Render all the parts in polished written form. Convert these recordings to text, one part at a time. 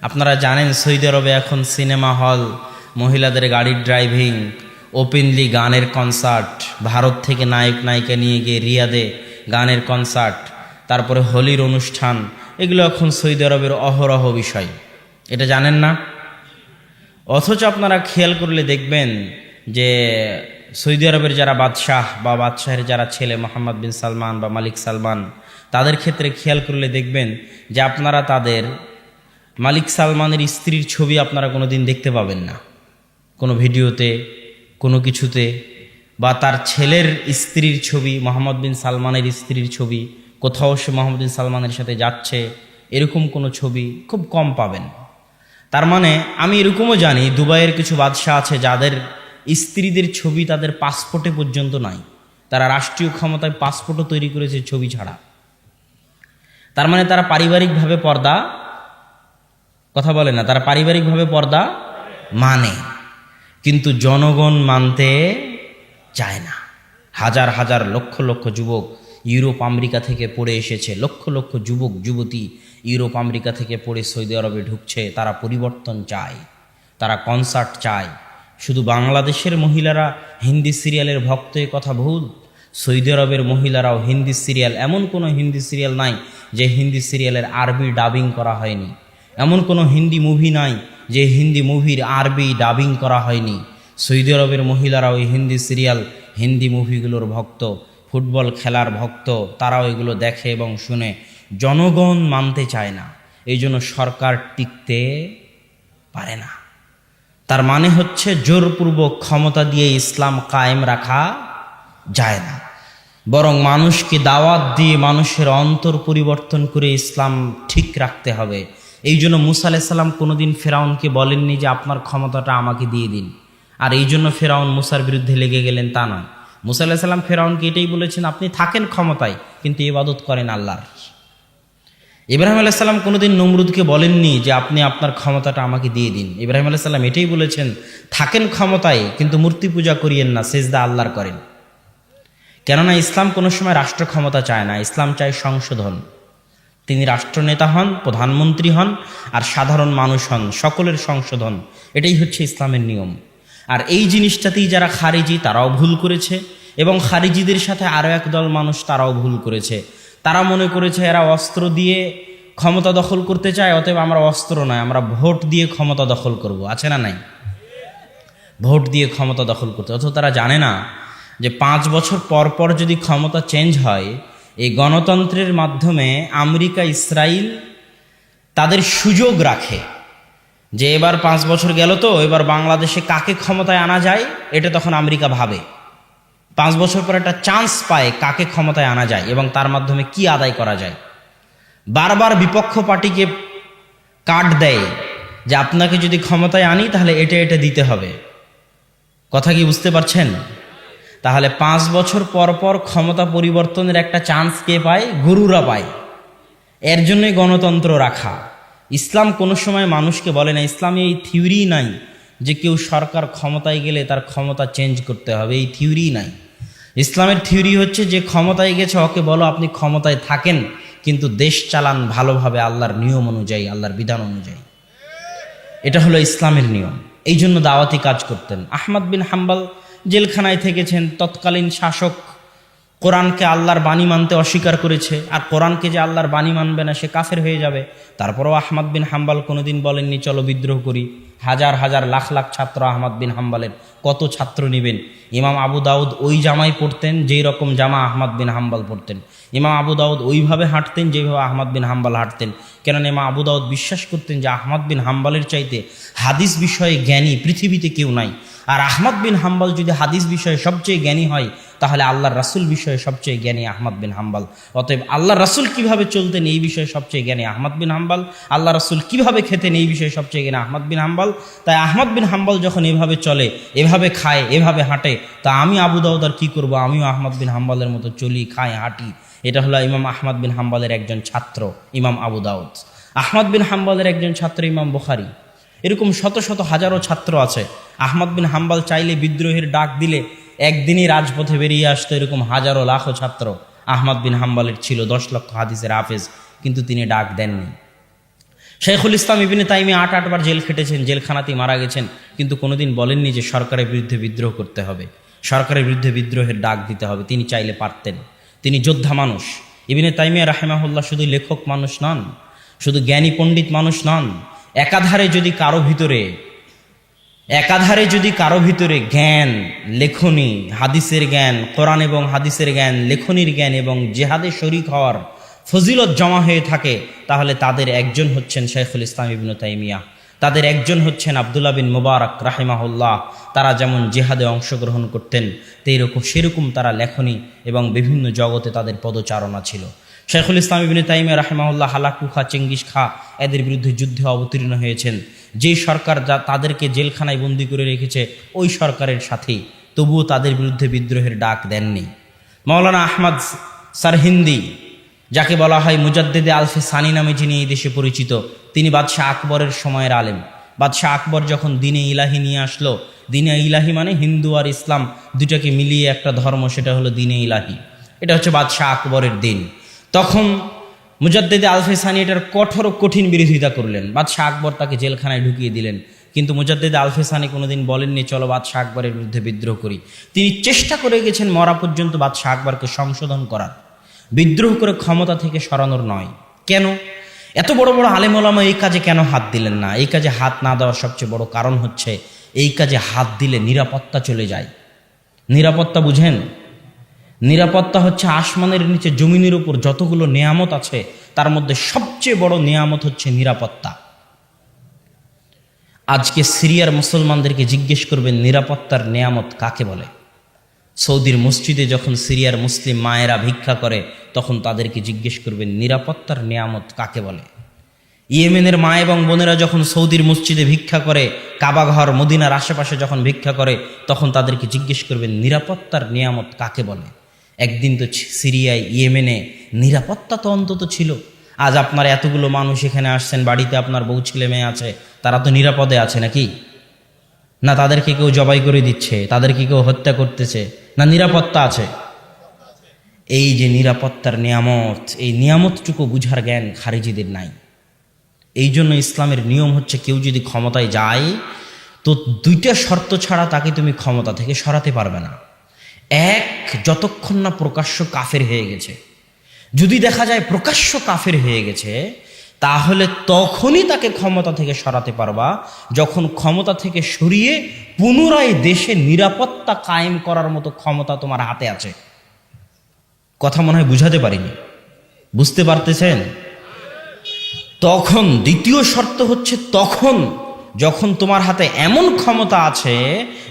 আপনারা জানেন সৌদি আরবে এখন সিনেমা হল, মহিলাদের গাড়ির ড্রাইভিং, ওপেনলি গানের কনসার্ট, ভারত থেকে নায়ক নায়িকা নিয়ে গিয়ে রিয়াদে গানের কনসার্ট, তারপরে হোলির অনুষ্ঠান, এগুলো এখন সৌদি আরবের অহরহ বিষয়। এটা জানেন না? অথচ আপনারা খেয়াল করলে দেখবেন যে সৌদি আরবের যারা বাদশাহ বা বাদশাহের যারা ছেলে মোহাম্মদ বিন সালমান বা মালিক সালমান, তাদের ক্ষেত্রে খেয়াল করলে দেখবেন যে আপনারা তাদের মালিক সালমানের স্ত্রীর ছবি আপনারা কোনো দিন দেখতে পাবেন না, কোনো ভিডিওতে, কোনো কিছুতে। বা তার ছেলের স্ত্রীর ছবি, মোহাম্মদ বিন সালমানের স্ত্রীর ছবি, কোথাও সে মোহাম্মদ বিন সালমানের সাথে যাচ্ছে, এরকম কোনো ছবি খুব কম পাবেন। তার মানে আমি এরকমও জানি দুবাইয়ের কিছু বাদশাহ আছে যাদের স্ত্রীদের ছবি তাদের পাসপোর্টে পর্যন্ত নাই। তারা রাষ্ট্রীয় ক্ষমতায় পাসপোর্টও তৈরি করেছে ছবি ছাড়া। তার মানে তারা পারিবারিকভাবে পর্দা, কথা বলে না, তারা পারিবারিকভাবে পর্দা মানে, কিন্তু জনগণ মানতে চায় না। হাজার হাজার লক্ষ লক্ষ যুবক ইউরোপ আমেরিকা থেকে পড়ে এসেছে, লক্ষ লক্ষ যুবক যুবতী ইউরোপ আমেরিকা থেকে পড়ে সৌদি আরবে ঢুকছে। তারা পরিবর্তন চায়, তারা কনসার্ট চায়। শুধু বাংলাদেশের মহিলারা হিন্দি সিরিয়ালের ভক্ত, এ কথা ভুল। সৌদি আরবের মহিলারাও হিন্দি সিরিয়াল, এমন কোনো হিন্দি সিরিয়াল নাই যে হিন্দি সিরিয়ালের আরবি ডাবিং করা হয়নি, এমন কোনো হিন্দি মুভি নাই যে হিন্দি মুভির আরবি ডাবিং করা হয়নি। সৌদি আরবের মহিলারাও এই হিন্দি সিরিয়াল, হিন্দি মুভিগুলোর ভক্ত, ফুটবল খেলার ভক্ত, তারাও এগুলো দেখে এবং শুনে। জনগণ মানতে চায় না, এই জন্য সরকার টিকতে পারে না। তার মানে হচ্ছে জোরপূর্বক ক্ষমতা দিয়ে ইসলাম কায়েম রাখা যায় না, বরং মানুষকে দাওয়াত দিয়ে মানুষের অন্তর পরিবর্তন করে ইসলাম ঠিক রাখতে হবে। এই জন্য মুসা আলাইহিস সালাম কোনোদিন ফেরাউনকে বলেননি যে আপনার ক্ষমতাটা আমাকে দিয়ে দিন, আর এই জন্য ফেরাউন মুসার বিরুদ্ধে লেগে গেলেন, তা নয়। মুসা আলাইহিস সালাম ফেরাউনকে এটাই বলেছেন, আপনি থাকেন ক্ষমতায় কিন্তু ইবাদত করেন আল্লাহর। ইব্রাহিম আলাইহিস সালাম কোনোদিন নমরুদকে বলেননি যে আপনি আপনার ক্ষমতাটা আমাকে দিয়ে দিন। ইব্রাহিম আলাইহিস সালাম এটাই বলেছেন, থাকেন ক্ষমতায় কিন্তু মূর্তি পূজা করিয়েন না, সেজদা আল্লাহর করেন। কেননা ইসলাম কোনো সময় রাষ্ট্র ক্ষমতা চায় না, ইসলাম চায় সংশোধন। তিনি রাষ্ট্রনেতা হন, প্রধানমন্ত্রী হন, আর সাধারণ মানুষ হন, সকলের সংশোধন। এটাই হচ্ছে ইসলামের নিয়ম। আর এই জিনিসটাতেই যারা খারিজি তারাও ভুল করেছে, এবং খারিজিদের সাথে আরও একদল মানুষ তারাও ভুল করেছে। তারা মনে করেছে এরা অস্ত্র দিয়ে ক্ষমতা দখল করতে চায়, অতএব আমরা অস্ত্র নয়, আমরা ভোট দিয়ে ক্ষমতা দখল করব। আছে না নাই? ভোট দিয়ে ক্ষমতা দখল করতে। অথচ তারা জানে না যে 5 বছর পর পর যদি ক্ষমতা চেঞ্জ হয়, এই গণতন্ত্রের মাধ্যমে আমেরিকা, ইসরায়েল তাদের সুযোগ রাখে যে এবার 5 বছর গেল তো এবার বাংলাদেশে কাকে ক্ষমতায় আনা যায়, এটা তখন আমেরিকা ভাবে। 5 বছর পর একটা চান্স পায় কাকে ক্ষমতায় আনা যায় এবং তার মাধ্যমে কি আদায় করা যায়। বারবার বিপক্ষ পার্টিকে কার্ড দেয় যে আপনাকে যদি ক্ষমতায় আনি তাহলে এটা এটা দিতে হবে। কথা কি বুঝতে পারছেন? তাহলে 5 বছর পর পর ক্ষমতা পরিবর্তনের একটা চান্স কে পায়? গুরুরা পায়। এর জন্যই গণতন্ত্র রাখা। ইসলাম কোনো সময় মানুষকে বলে না, ইসলামে এই থিওরি নাই যে কেউ সরকার ক্ষমতায় গেলে তার ক্ষমতা চেঞ্জ করতে হবে, এই থিওরি নাই। ইসলামের থিওরি হচ্ছে যে ক্ষমতায় গেছে ওকে বলো আপনি ক্ষমতায় থাকেন, কিন্তু দেশ চালান ভালোভাবে আল্লাহর নিয়ম অনুযায়ী, আল্লাহর বিধান অনুযায়ী। এটা হলো ইসলামের নিয়ম। এই জন্য দাওয়াতি কাজ করতেন। আহমদ বিন হাম্বল জেলখানায় থেকেছেন, তৎকালীন শাসক কোরআনকে আল্লাহর বাণী মানতে অস্বীকার করেছে, আর কোরআনকে যে আল্লাহর বাণী মানবে না সে কাফের হয়ে যাবে। তারপরেও আহমদ বিন হাম্বল কোনোদিন বলেননি চলো বিদ্রোহ করি। হাজার হাজার লাখ লাখ ছাত্র আহমদ বিন হাম্বলের, কত ছাত্র নেবেন? ইমাম আবু দাউদ ওই জামাই পড়তেন যেই রকম জামা আহমদ বিন হাম্বল পড়তেন। ইমাম আবু দাউদ ওইভাবে হাঁটতেন যেভাবে আহমদ বিন হাম্বল হাঁটতেন। কেননা ইমাম আবু দাউদ বিশ্বাস করতেন যে আহমদ বিন হাম্বলের চাইতে হাদিস বিষয়ে জ্ঞানী পৃথিবীতে কেউ নাই। আর আহমদ বিন হাম্বল যদি হাদিস বিষয়ে সবচেয়ে জ্ঞানী হয় তাহলে আল্লাহর রাসূল বিষয়ে সবচেয়ে জ্ঞানী আহমদ বিন হাম্বল। অতএব আল্লাহর রাসূল কিভাবে চলতেন এই বিষয়ে সবচেয়ে জ্ঞানী আহমদ বিন হাম্বল, আল্লাহ রাসূল কিভাবে খেতেন এই বিষয়ে সবচেয়ে জ্ঞানী আহমদ বিন হাম্বল। তাই আহমদ বিন হাম্বল যখন এভাবে চলে, এভাবে খায়, এভাবে হাঁটে, তা আমি আবু দাউদ আর কি করবো? আমিও আহমদ বিন হাম্বলের মতো চলি, খাই, হাঁটি। এটা হলো ইমাম আহমদ বিন হাম্বলের একজন ছাত্র ইমাম আবু দাউদ। আহমদ বিন হাম্বলের একজন ছাত্র ইমাম বুখারী। এরকম শত শত হাজারো ছাত্র আছে। আহমদ বিন হাম্বল চাইলে বিদ্রোহের ডাক দিলে একদিনই রাজপথে বেরিয়ে আসতো। এরকম হাজারো লাখো ছাত্র আহমদ বিন হাম্বলের ছিল, 10 লক্ষ হাদিসের হাফেজ, কিন্তু তিনি ডাক দেননি। শাইখুল ইসলাম ইবনে তাইমিয়া ৮ বার জেল খেটেছেন, জেলখানাতেই মারা গেছেন, কিন্তু কোনোদিন বলেননি যে সরকারের বিরুদ্ধে বিদ্রোহ করতে হবে, সরকারের বিরুদ্ধে বিদ্রোহের ডাক দিতে হবে। তিনি চাইলে পারতেন, তিনি যোদ্ধা মানুষ। ইবনে তাইমিয়া রাহিমাহুল্লাহ শুধু লেখক মানুষ নন, শুধু জ্ঞানী পণ্ডিত মানুষ নন। একাধারে যদি কারো ভিতরে জ্ঞান, লেখনী, হাদিসের জ্ঞান, কোরআন এবং হাদিসের জ্ঞান, লেখনীর জ্ঞান এবং জেহাদে শরীক হওয়ার ফজিলত জমা হয়ে থাকে, তাহলে তাদের একজন হচ্ছেন শাইখুল ইসলাম ইবনে তাইমিয়া, তাদের একজন হচ্ছেন আব্দুল্লাহ বিন মুবারক রাহিমাহুল্লাহ। তারা যেমন জেহাদে অংশগ্রহণ করতেন, সেরকম তারা লেখনী এবং বিভিন্ন জগতে তাদের পদচারণা ছিল। শাইখুল ইসলাম ইবনে তাইমিয়া রাহিমাহুল্লাহ হালাকু খা, চেঙ্গিস খা এদের বিরুদ্ধে যুদ্ধে অবতীর্ণ হয়েছেন। যেই সরকার তাদেরকে জেলখানায় বন্দি করে রেখেছে ওই সরকারের সাথেই, তবুও তাদের বিরুদ্ধে বিদ্রোহের ডাক দেননি। মাওলানা আহমদ সারহিন্দি, যাকে বলা হয় মুজাদ্দেদে আলফে সানি নামে, যিনি এই দেশে পরিচিত, তিনি বাদশাহ আকবরের সময়ের আলেম। বাদশাহ আকবর যখন দিনে ইলাহি নিয়ে আসলো, দিনে ইলাহি মানে হিন্দু আর ইসলাম দুটাকে মিলিয়ে একটা ধর্ম, সেটা হলো দিনে ইলাহি। এটা হচ্ছে বাদশাহ আকবরের দিন। তখন মুজাদ্দেদে আলফে সানি এটার কঠিন বিরোধিতা করলেন। বাদশাহ আকবর তাকে জেলখানায় ঢুকিয়ে দিলেন, কিন্তু মুজাদ্দেদে আলফে সানি কোনোদিন বলেননি চলো বাদশাহ আকবরের বিরুদ্ধে বিদ্রোহ করি। তিনি চেষ্টা করে গেছেন মরা পর্যন্ত বাদশাহ আকবরকে সংশোধন করার, বিদ্রোহ করে ক্ষমতা থেকে সরানোর নয়। কেন? এত বড় বড় আলেম ওলামা এই কাজে কেন হাত দিলেন না? এই কাজে হাত না দেওয়ার সবচেয়ে বড় কারণ হচ্ছে, এই কাজে হাত দিলে নিরাপত্তা চলে যায়। নিরাপত্তা বুঝেন? নিরাপত্তা হচ্ছে আসমানের নিচে জমিনের উপর যতগুলো নেয়ামত আছে তার মধ্যে সবচেয়ে বড় নেয়ামত হচ্ছে নিরাপত্তা। আজকে সিরিয়ার মুসলমানদেরকে জিজ্ঞেস করবেন নিরাপত্তার নেয়ামত কাকে বলে। সৌদির মসজিদে যখন সিরিয়ার মুসলিম মায়েরা ভিক্ষা করে, তখন তাদেরকে জিজ্ঞেস করবেন নিরাপত্তার নেয়ামত কাকে বলে। ইয়েমেনের মা এবং বোনেরা যখন সৌদির মসজিদে ভিক্ষা করে, কাবাঘর মদিনার আশেপাশে যখন ভিক্ষা করে, তখন তাদেরকে জিজ্ঞেস করবেন নিরাপত্তার নেয়ামত কাকে বলে। একদিন তো সিরিয়ায়, ইয়েমেনে নিরাপত্তা তো অন্তত ছিল। আজ আপনার এতগুলো মানুষ এখানে আসছেন, বাড়িতে আপনার বউ ছেলে মেয়ে আছে, তারা তো নিরাপদে আছে নাকি? না তাদেরকে কেউ জবাই করে দিচ্ছে, তাদেরকে কেউ হত্যা করতেছে, না নিরাপত্তা আছে? এই যে নিরাপত্তার নিয়ামত, এই নিয়ামতটুকু বুঝার জ্ঞান খারিজিদের নাই। এই জন্য ইসলামের নিয়ম হচ্ছে, কেউ যদি ক্ষমতায় যায় তো দুইটা শর্ত ছাড়া তাকে তুমি ক্ষমতা থেকে সরাতে পারবে না। এক, যতক্ষণ না প্রকাশ্য কাফের হয়ে গেছে। যদি দেখা যায় প্রকাশ্য কাফের হয়ে গেছে, তাহলে তখনই তাকে ক্ষমতা থেকে সরাতে পারবা, যখন ক্ষমতা থেকে সরিয়ে পুনরায় দেশে নিরাপত্তা কায়েম করার মতো ক্ষমতা তোমার হাতে আছে। কথা মনে হয় বুঝাতে পারিনি, বুঝতে পারতেছেন? তখন দ্বিতীয় শর্ত হচ্ছে, তখন যখন তোমার হাতে এমন ক্ষমতা আছে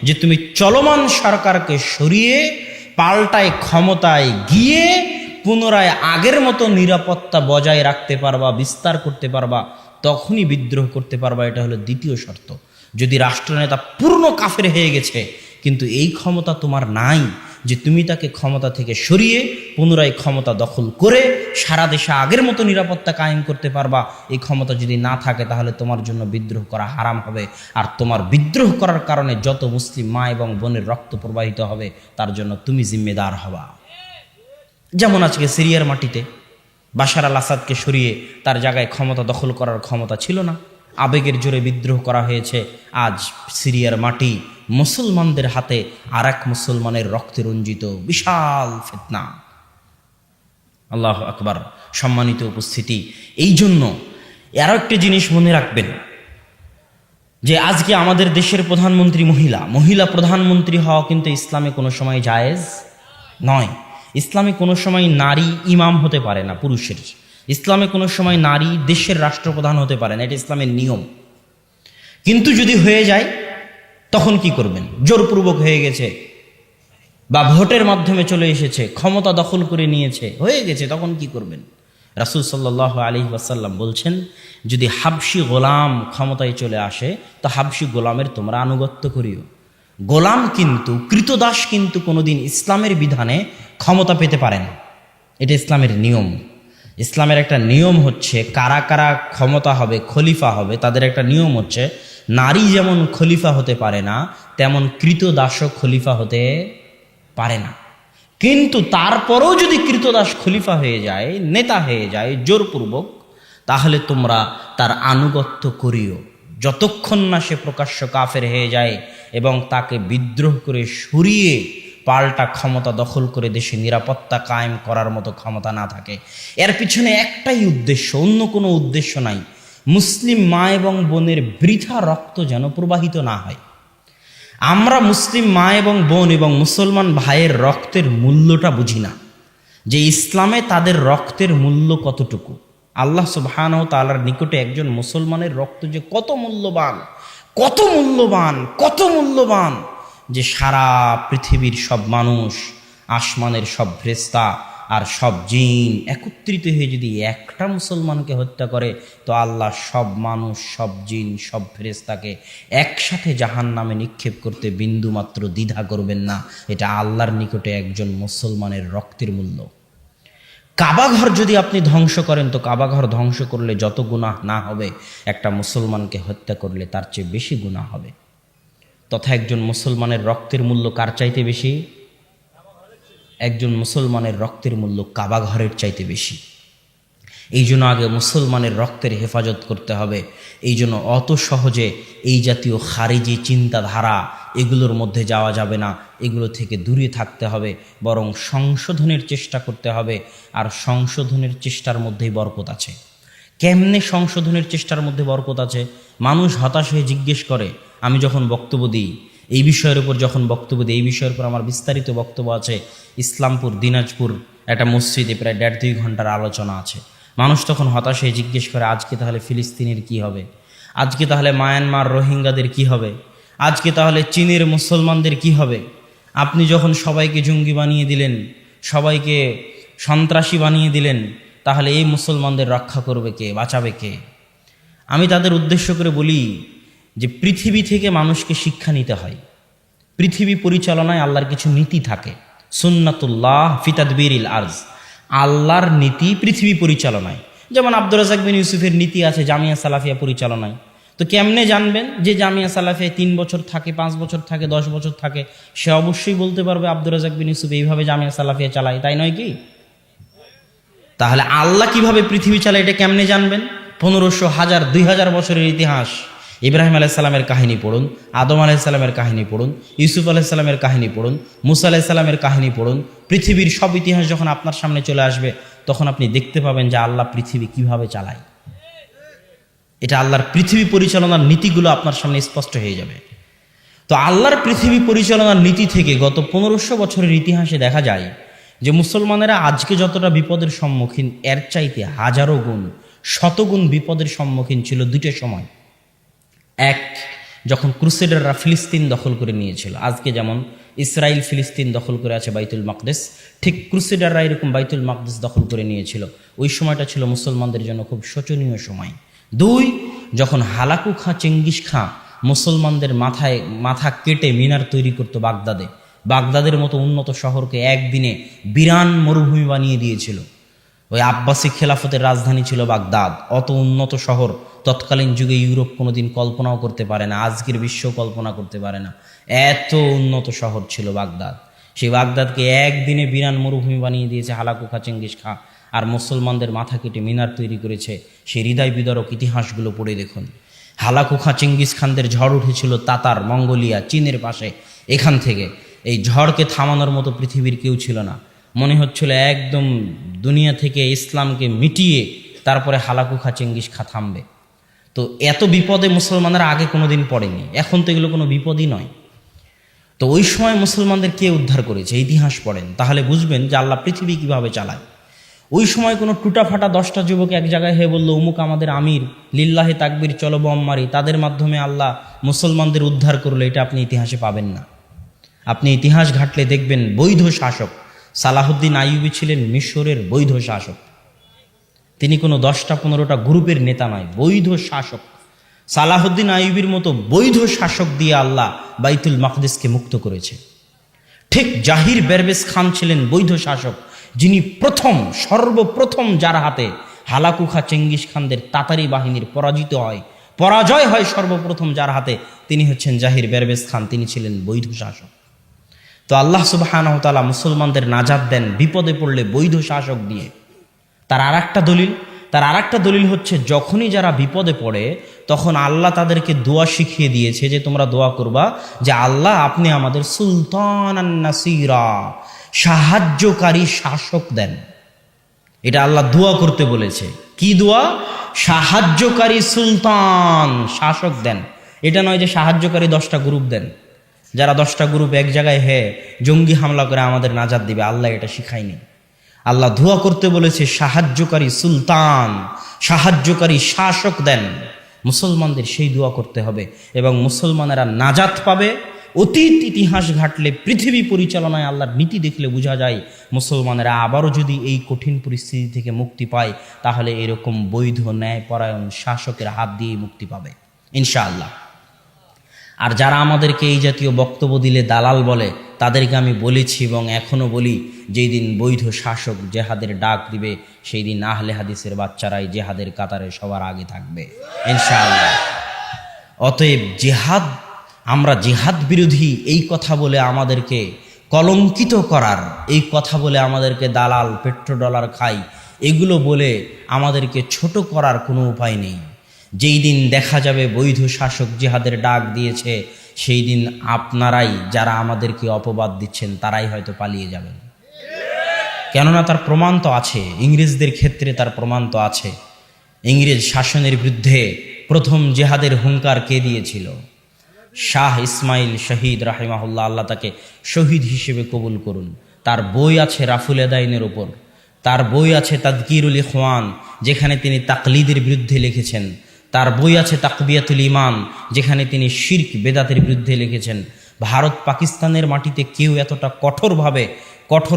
যে তুমি চলমান সরকারকে সরিয়ে পাল্টায় ক্ষমতায় গিয়ে পুনরায় আগের মতো নিরাপত্তা বজায় রাখতে পারবা, বিস্তার করতে পারবা, তখনই বিদ্রোহ করতে পারবা। এটা হলো দ্বিতীয় শর্ত। যদি রাষ্ট্রনেতা পূর্ণ কাফের হয়ে গেছে, কিন্তু এই ক্ষমতা তোমার নাই যে তুমি তাকে ক্ষমতা থেকে সরিয়ে পুনরায় ক্ষমতা দখল করে সারা দেশে আগের মতো নিরাপত্তা কায়েম করতে পারবা, এই ক্ষমতা যদি না থাকে, তাহলে তোমার জন্য বিদ্রোহ করা হারাম হবে। আর তোমার বিদ্রোহ করার কারণে যত মুসলিম মা এবং বোনের রক্ত প্রবাহিত হবে, তার জন্য তুমি জিম্মেদার হবা। যেমন আজকে সিরিয়ার মাটিতে বাশার আল আসাদকে সরিয়ে তার জায়গায় ক্ষমতা দখল করার ক্ষমতা ছিল না, আবেগের জোরে বিদ্রোহ করা হয়েছে। আজ সিরিয়ার মাটি মুসলমানদের হাতে আর এক মুসলমানের রক্তে রঞ্জিত, বিশাল ফিতনা। আল্লাহ আকবার। সম্মানিত উপস্থিতি, এই জন্য আরো একটি জিনিস মনে রাখবেন যে আজকে আমাদের দেশের প্রধানমন্ত্রী মহিলা প্রধানমন্ত্রী হওয়া কিন্তু ইসলামে কোনো সময় জায়েজ নয়। ইসলামে কোনো সময় নারী ইমাম হতে পারে না পুরুষের। ইসলামে কোনো সময় নারী দেশের রাষ্ট্রপ্রধান হতে পারে না, এটা ইসলামের নিয়ম। কিন্তু যদি হয়ে যায় তখন কি করবেন? জোরপূর্বক হয়ে গেছে বা ভোটের মাধ্যমে চলে এসেছে, ক্ষমতা দখল করে নিয়েছে, হয়ে গেছে, তখন কি করবেন? রাসূল সাল্লাল্লাহু আলাইহি ওয়াসাল্লাম বলছেন, যদি হাবশি গোলাম ক্ষমতায় চলে আসে তো হাবশি গোলামের তোমরা আনুগত্য করিও। গোলাম কিন্তু, কৃতদাস কিন্তু কোনোদিন ইসলামের বিধানে ক্ষমতা পেতে পারে না। এটা ইসলামের নিয়ম। ইসলামের একটা নিয়ম হচ্ছে, কারা কারা ক্ষমতা হবে, খলিফা হবে, তাদের একটা নিয়ম হচ্ছে, নারী যেমন খলিফা হতে পারে না, তেমন কৃতদাসও খলিফা হতে পারে না। কিন্তু তারপরেও যদি কৃতদাস খলিফা হয়ে যায়, নেতা হয়ে যায় জোরপূর্বক, তাহলে তোমরা তার আনুগত্য করিও, যতক্ষণ না সে প্রকাশ্য কাফের হয়ে যায় এবং তাকে বিদ্রোহ করে সরিয়ে পাল্টা ক্ষমতা দখল করে দেশে নিরাপত্তা কায়েম করার মতো ক্ষমতা না থাকে। এর পিছনে একটাই উদ্দেশ্য, অন্য কোনো উদ্দেশ্য নাই। মুসলিম মা এবং বোনের বৃথা রক্ত যেন প্রবাহিত না হয়। আমরা মুসলিম মা এবং বোন এবং মুসলমান ভাইয়ের রক্তের মূল্যটা বুঝি না, যে ইসলামে তাদের রক্তের মূল্য কতটুকু। আল্লাহ সুবহানাহু ওয়া তাআলার নিকটে একজন মুসলমানের রক্ত যে কত মূল্যবান, কত মূল্যবান, কত মূল্যবান, যে সারা পৃথিবীর সব মানুষ, আসমানের সব ফেরেশতা আর সব জিন একত্রিত হয়ে যদি একটা মুসলমানকে হত্যা করে, তো আল্লাহ সব মানুষ, সব জিন, সব ফেরেশতাকে একসাথে জাহান্নামে নিক্ষেপ করতে বিন্দুমাত্র দ্বিধা করবেন না। এটা আল্লাহর নিকটে একজন মুসলমানের রক্তের মূল্য। কাবাঘর যদি আপনি ধ্বংস করেন, তো কাবাঘর ধ্বংস করলে যত গুনাহ না হবে, একটা মুসলমানকে হত্যা করলে তার চেয়ে বেশি গুনাহ হবে। তথা একজন মুসলমানের রক্তের মূল্য কার চাইতে বেশি? একজন মুসলমানের রক্তের মূল্য কাবাঘরের চাইতে বেশি। এই জন্য আগে মুসলমানের রক্তের হেফাজত করতে হবে। এই জন্য অত সহজে এই জাতীয় খারিজি চিন্তাধারা এগুলোর মধ্যে যাওয়া যাবে না, এগুলো থেকে দূরে থাকতে হবে, বরং সংশোধনের চেষ্টা করতে হবে। আর সংশোধনের চেষ্টার মধ্যেই বরকত আছে। কেমনে সংশোধনের চেষ্টার মধ্যে বরকত আছে? মানুষ হতাশ হয়ে জিজ্ঞেস করে, আমি যখন বক্তব্য দিই এই বিষয়ের উপর, যখন বক্তব্য দিই এই বিষয়ের উপর আমার বিস্তারিত বক্তব্য আছে, ইসলামপুর দিনাজপুর একটা মসজিদে প্রায় 1.5-2 ঘন্টার আলোচনা আছে, মানুষ তখন হতাশ হয়ে জিজ্ঞেস করে, আজকে তাহলে ফিলিস্তিনের কি হবে? আজকে তাহলে মায়ানমার রোহিঙ্গাদের কি হবে? আজকে তাহলে চীনের মুসলমানদের কি হবে? আপনি যখন সবাইকে জঙ্গি বানিয়ে দিলেন, সবাইকে সন্ত্রাসী বানিয়ে দিলেন, তাহলে এই মুসলমানদের রক্ষা করবে কে, বাঁচাবে কে? আমি তাদের উদ্দেশ্য করে বলি যে পৃথিবী থেকে মানুষকে শিক্ষা নিতে হয়। পৃথিবী পরিচালনায় আল্লাহর কিছু নীতি থাকে, সুন্নাতুল্লাহ ফি তাদবিরিল আরজ, আল্লাহর নীতি পৃথিবী পরিচালনায়। যেমন আব্দুর রাজ্জাক বিন ইউসুফের নীতি আছে জামিয়া সালাফিয়া পরিচালনায়। তো কেমনে জানবেন যে জামিয়া সালাফিয়া 3 বছর থাকে, 5 বছর থাকে, 10 বছর থাকে? সে অবশ্যই বলতে পারবে আব্দুর রাজ্জাক বিন ইউসুফ এইভাবে জামিয়া সালাফিয়া চালায়, তাই নয় কি? তাহলে আল্লাহ কিভাবে পৃথিবী চালায় এটা কেমনে জানবেন? 1500, 1000, 2000 বছরের ইতিহাস। ইব্রাহিম আলাইসাল্লামের কাহিনী পড়ুন, আদম আলাইসাল্লামের কাহিনী পড়ুন, ইউসুফ আলাইসাল্লামের কাহিনী পড়ুন, মুসা আলাইসাল্লামের কাহিনী পড়ুন। পৃথিবীর সব ইতিহাস যখন আপনার সামনে চলে আসবে, তখন আপনি দেখতে পাবেন যে আল্লাহ পৃথিবী কিভাবে চালায়। এটা আল্লাহর পৃথিবী পরিচালনার নীতিগুলো আপনার সামনে স্পষ্ট হয়ে যাবে। তো আল্লাহর পৃথিবী পরিচালনার নীতি থেকে গত 1500 বছরের ইতিহাসে দেখা যায় যে মুসলমানেরা আজকে যতটা বিপদের সম্মুখীন, এর চাইতে হাজারো গুণ, শতগুণ বিপদের সম্মুখীন ছিল দুটো সময়। এক, যখন ক্রুসেডাররা ফিলিস্তিন দখল করে নিয়েছিল। আজকে যেমন ইসরায়েল ফিলিস্তিন দখল করে আছে বাইতুল মাকদেস, ঠিক ক্রুসেডাররা এরকম বাইতুল মাকদেস দখল করে নিয়েছিল। ওই সময়টা ছিল মুসলমানদের জন্য খুব শোচনীয় সময়। 2, যখন হালাকু খাঁ চেঙ্গিস খাঁ মুসলমানদের মাথা কেটে মিনার তৈরি করতো বাগদাদে, বাগদাদের মতো উন্নত শহরকে একদিনে বিরান মরুভূমি বানিয়ে দিয়েছিল। ওই আব্বাসী খেলাফতের রাজধানী ছিল বাগদাদ। অত উন্নত শহর তৎকালীন যুগে ইউরোপ কোনোদিন কল্পনাও করতে পারে না, আজকের বিশ্ব কল্পনা করতে পারে না। এত উন্নত শহর ছিল বাগদাদ। সেই বাগদাদকে একদিনে বিরান মরুভূমি বানিয়ে দিয়েছে হালাকু খাঁ চেঙ্গিস খাঁ, আর মুসলমানদের মাথা কেটে মিনার তৈরি করেছে। সেই হৃদয় বিদারক ইতিহাসগুলো পড়ে দেখুন। হালাকু খাঁ চেঙ্গিস খানদের ঝড় উঠেছিল তাতার, মঙ্গোলিয়া, চীনের পাশে। এখান থেকে এই ঝড়কে থামানোর মতো পৃথিবীর কেউ ছিল না। মনে হচ্ছিল একদম দুনিয়া থেকে ইসলামকে মিটিয়ে তারপরে হালাকু খাঁ চেঙ্গিস খাঁ থামবে। তো এত বিপদে মুসলমানরা আগে কোনোদিন পড়েনি, এখন তো এগুলো কোনো বিপদই নয়। তো ওই সময় মুসলমানদের কে উদ্ধার করেছে? ইতিহাস পড়েন, তাহলে বুঝবেন যে আল্লাহ পৃথিবী কিভাবে চালায়। ওই সময় কোনো টুটাফাটা 10টা যুবক এক জায়গায় হয়ে বললো, অমুক আমাদের আমির, লিল্লাহে তাকবীর, চলো বম মারি, তাদের মাধ্যমে আল্লাহ মুসলমানদের উদ্ধার করলো, এটা আপনি ইতিহাসে পাবেন না। আপনি ইতিহাস ঘাটলে দেখবেন বৈধ শাসক সালাহুদ্দিন আইয়ুবী ছিলেন মিশরের বৈধ শাসক। তিনি কোনো 10টা 15টা গ্রুপের নেতা নয়, বৈধ শাসক। সালাহুদ্দিন আইয়ুবীর মতো বৈধ শাসক দিয়ে আল্লাহ বাইতুল মাকদিসকে মুক্ত করেছে। ঠিক জাহির বেরবেস খান ছিলেন বৈধ শাসক, যিনি সর্বপ্রথম যার হাতে হালাকু খাঁ চেঙ্গিস খানদের তাতারি বাহিনীর পরাজয় হয় সর্বপ্রথম যার হাতে, তিনি হচ্ছেন জাহির বেরবেস খান। তিনি ছিলেন বৈধ শাসক। তো আল্লাহ সুবহানাহু ওয়া তাআলা মুসলমানদের নাজাত দেন বিপদে পড়লে বৈধ শাসক দিয়ে। তার আর একটা দলিল, তার আরেকটা দলিল হচ্ছে যখনই যারা বিপদে পড়ে তখন আল্লাহ তাদেরকে দোয়া শিখিয়ে দিয়েছে যে তোমরা দোয়া করবা যে আল্লাহ আপনি আমাদের সুলতানান নাসিরা, সাহায্যকারী শাসক দেন। এটা আল্লাহ দোয়া করতে বলেছে। কি দোয়া? সাহায্যকারী সুলতান শাসক দেন। এটা নয় যে সাহায্যকারী 10টা গ্রুপ দেন, যারা 10টা গ্রুপ এক জায়গায় জঙ্গি হামলা করে আমাদের নাজাত দিবে। আল্লাহ এটা শিখায়নি। আল্লাহ দোয়া করতে বলেছে সাহায্যকারী সুলতান, সাহায্যকারী শাসক দেন। মুসলমানদের সেই দোয়া করতে হবে এবং মুসলমানেরা নাজাত পাবে। অতীত ইতিহাস ঘাটলে, পৃথিবী পরিচালনায় আল্লাহর নীতি দেখলে বোঝা যায় মুসলমানেরা আবারও যদি এই কঠিন পরিস্থিতি থেকে মুক্তি পায় তাহলে এরকম বৈধ ন্যায়পরায়ণ শাসকের হাত দিয়ে মুক্তি পাবে ইনশাআল্লাহ। আর যারা আমাদেরকে এই জাতীয় বক্তব্য দিলে দালাল বলে, তাদেরকে আমি বলেছি এবং এখনও বলি, যেই দিন বৈধ শাসক জেহাদের ডাক দিবে সেই দিন আহলে হাদিসের বাচ্চারাই জেহাদের কাতারে সবার আগে থাকবে ইনশাআল্লাহ। অতএব জেহাদ, আমরা জেহাদ বিরোধী এই কথা বলে আমাদেরকে কলঙ্কিত করার, এই কথা বলে আমাদেরকে দালাল পেট্রোডলার খাই, এগুলো বলে আমাদেরকে ছোট করার কোনো উপায় নেই। যেই দিন দেখা যাবে বৈধ শাসক জিহাদের ডাক দিয়েছে সেই দিন আপনারাই, যারা আমাদেরকে অপবাদ দিচ্ছেন, তারাই হয়তো পালিয়ে যাবেন। কেননা তার প্রমাণ তো আছে, ইংরেজদের ক্ষেত্রে তার প্রমাণ তো আছে। ইংরেজ শাসনের বিরুদ্ধে প্রথম জেহাদের হুঙ্কার কে দিয়েছিল? শাহ ইসমাইল শহীদ রাহিমাহুল্লাহ, আল্লাহ তাকে শহীদ হিসেবে কবুল করুন। তার বই আছে রাফুল এদাইনের ওপর, তার বই আছে তাদকিরুল ইখওয়ান, যেখানে তিনি তাকলিদের বিরুদ্ধে লিখেছেন। তার বই আছে তাকবিয়াতুল ইমান, যেখানে তিনি শিরক বেদাতের বিরুদ্ধে লিখেছেন। ভারত পাকিস্তানের মাটিতে কেউ এতটা কঠোর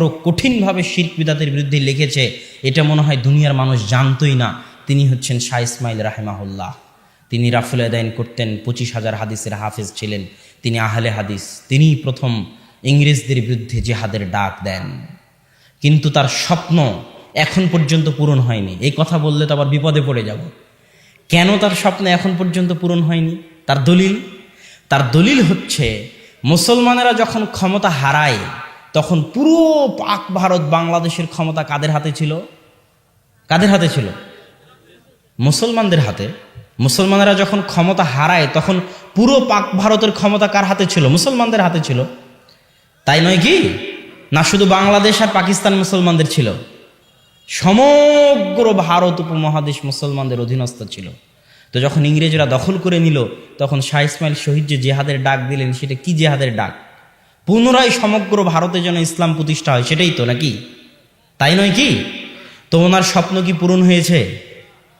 ও কঠিনভাবে শিরক বেদাতের বিরুদ্ধে লিখেছে এটা মনে হয় দুনিয়ার মানুষ জানতই না। তিনি হচ্ছেন শাহ ইসমাইল রাহিমাহুল্লাহ। তিনি রাফুল আদাইন করতেন, 25,000 হাদিসের হাফেজ ছিলেন, তিনি আহলে হাদিস। তিনিই প্রথম ইংরেজদের বিরুদ্ধে জেহাদের ডাক দেন। কিন্তু তার স্বপ্ন এখন পর্যন্ত পূরণ হয়নি। এই কথা বললে তো আবার বিপদে পড়ে যাব। কেন তার স্বপ্ন এখন পর্যন্ত পূরণ হয়নি? তার দলিল হচ্ছে মুসলমানেরা যখন ক্ষমতা হারায় তখন পুরো পাক ভারত বাংলাদেশের ক্ষমতা কাদের হাতে ছিল? মুসলমানদের হাতে। মুসলমানেরা যখন ক্ষমতা হারায় তখন পুরো পাক ভারতের ক্ষমতা কার হাতে ছিল? মুসলমানদের হাতে ছিল। তাই নয় কি? না শুধু বাংলাদেশ আর পাকিস্তান মুসলমানদের ছিল, সমগ্র ভারত উপমহাদেশ মুসলমানদের অধীনস্থ ছিল। তো যখন ইংরেজরা দখল করে নিল তখন শাহ ইসমাইল শহীদ যে জেহাদের ডাক দিলেন, সেটা কি জেহাদের ডাক? পুনরায় সমগ্র ভারতে যেন ইসলাম প্রতিষ্ঠা হয়, সেটাই তো নাকি? তাই নয় কি? তো ওনার স্বপ্ন কি পূরণ হয়েছে?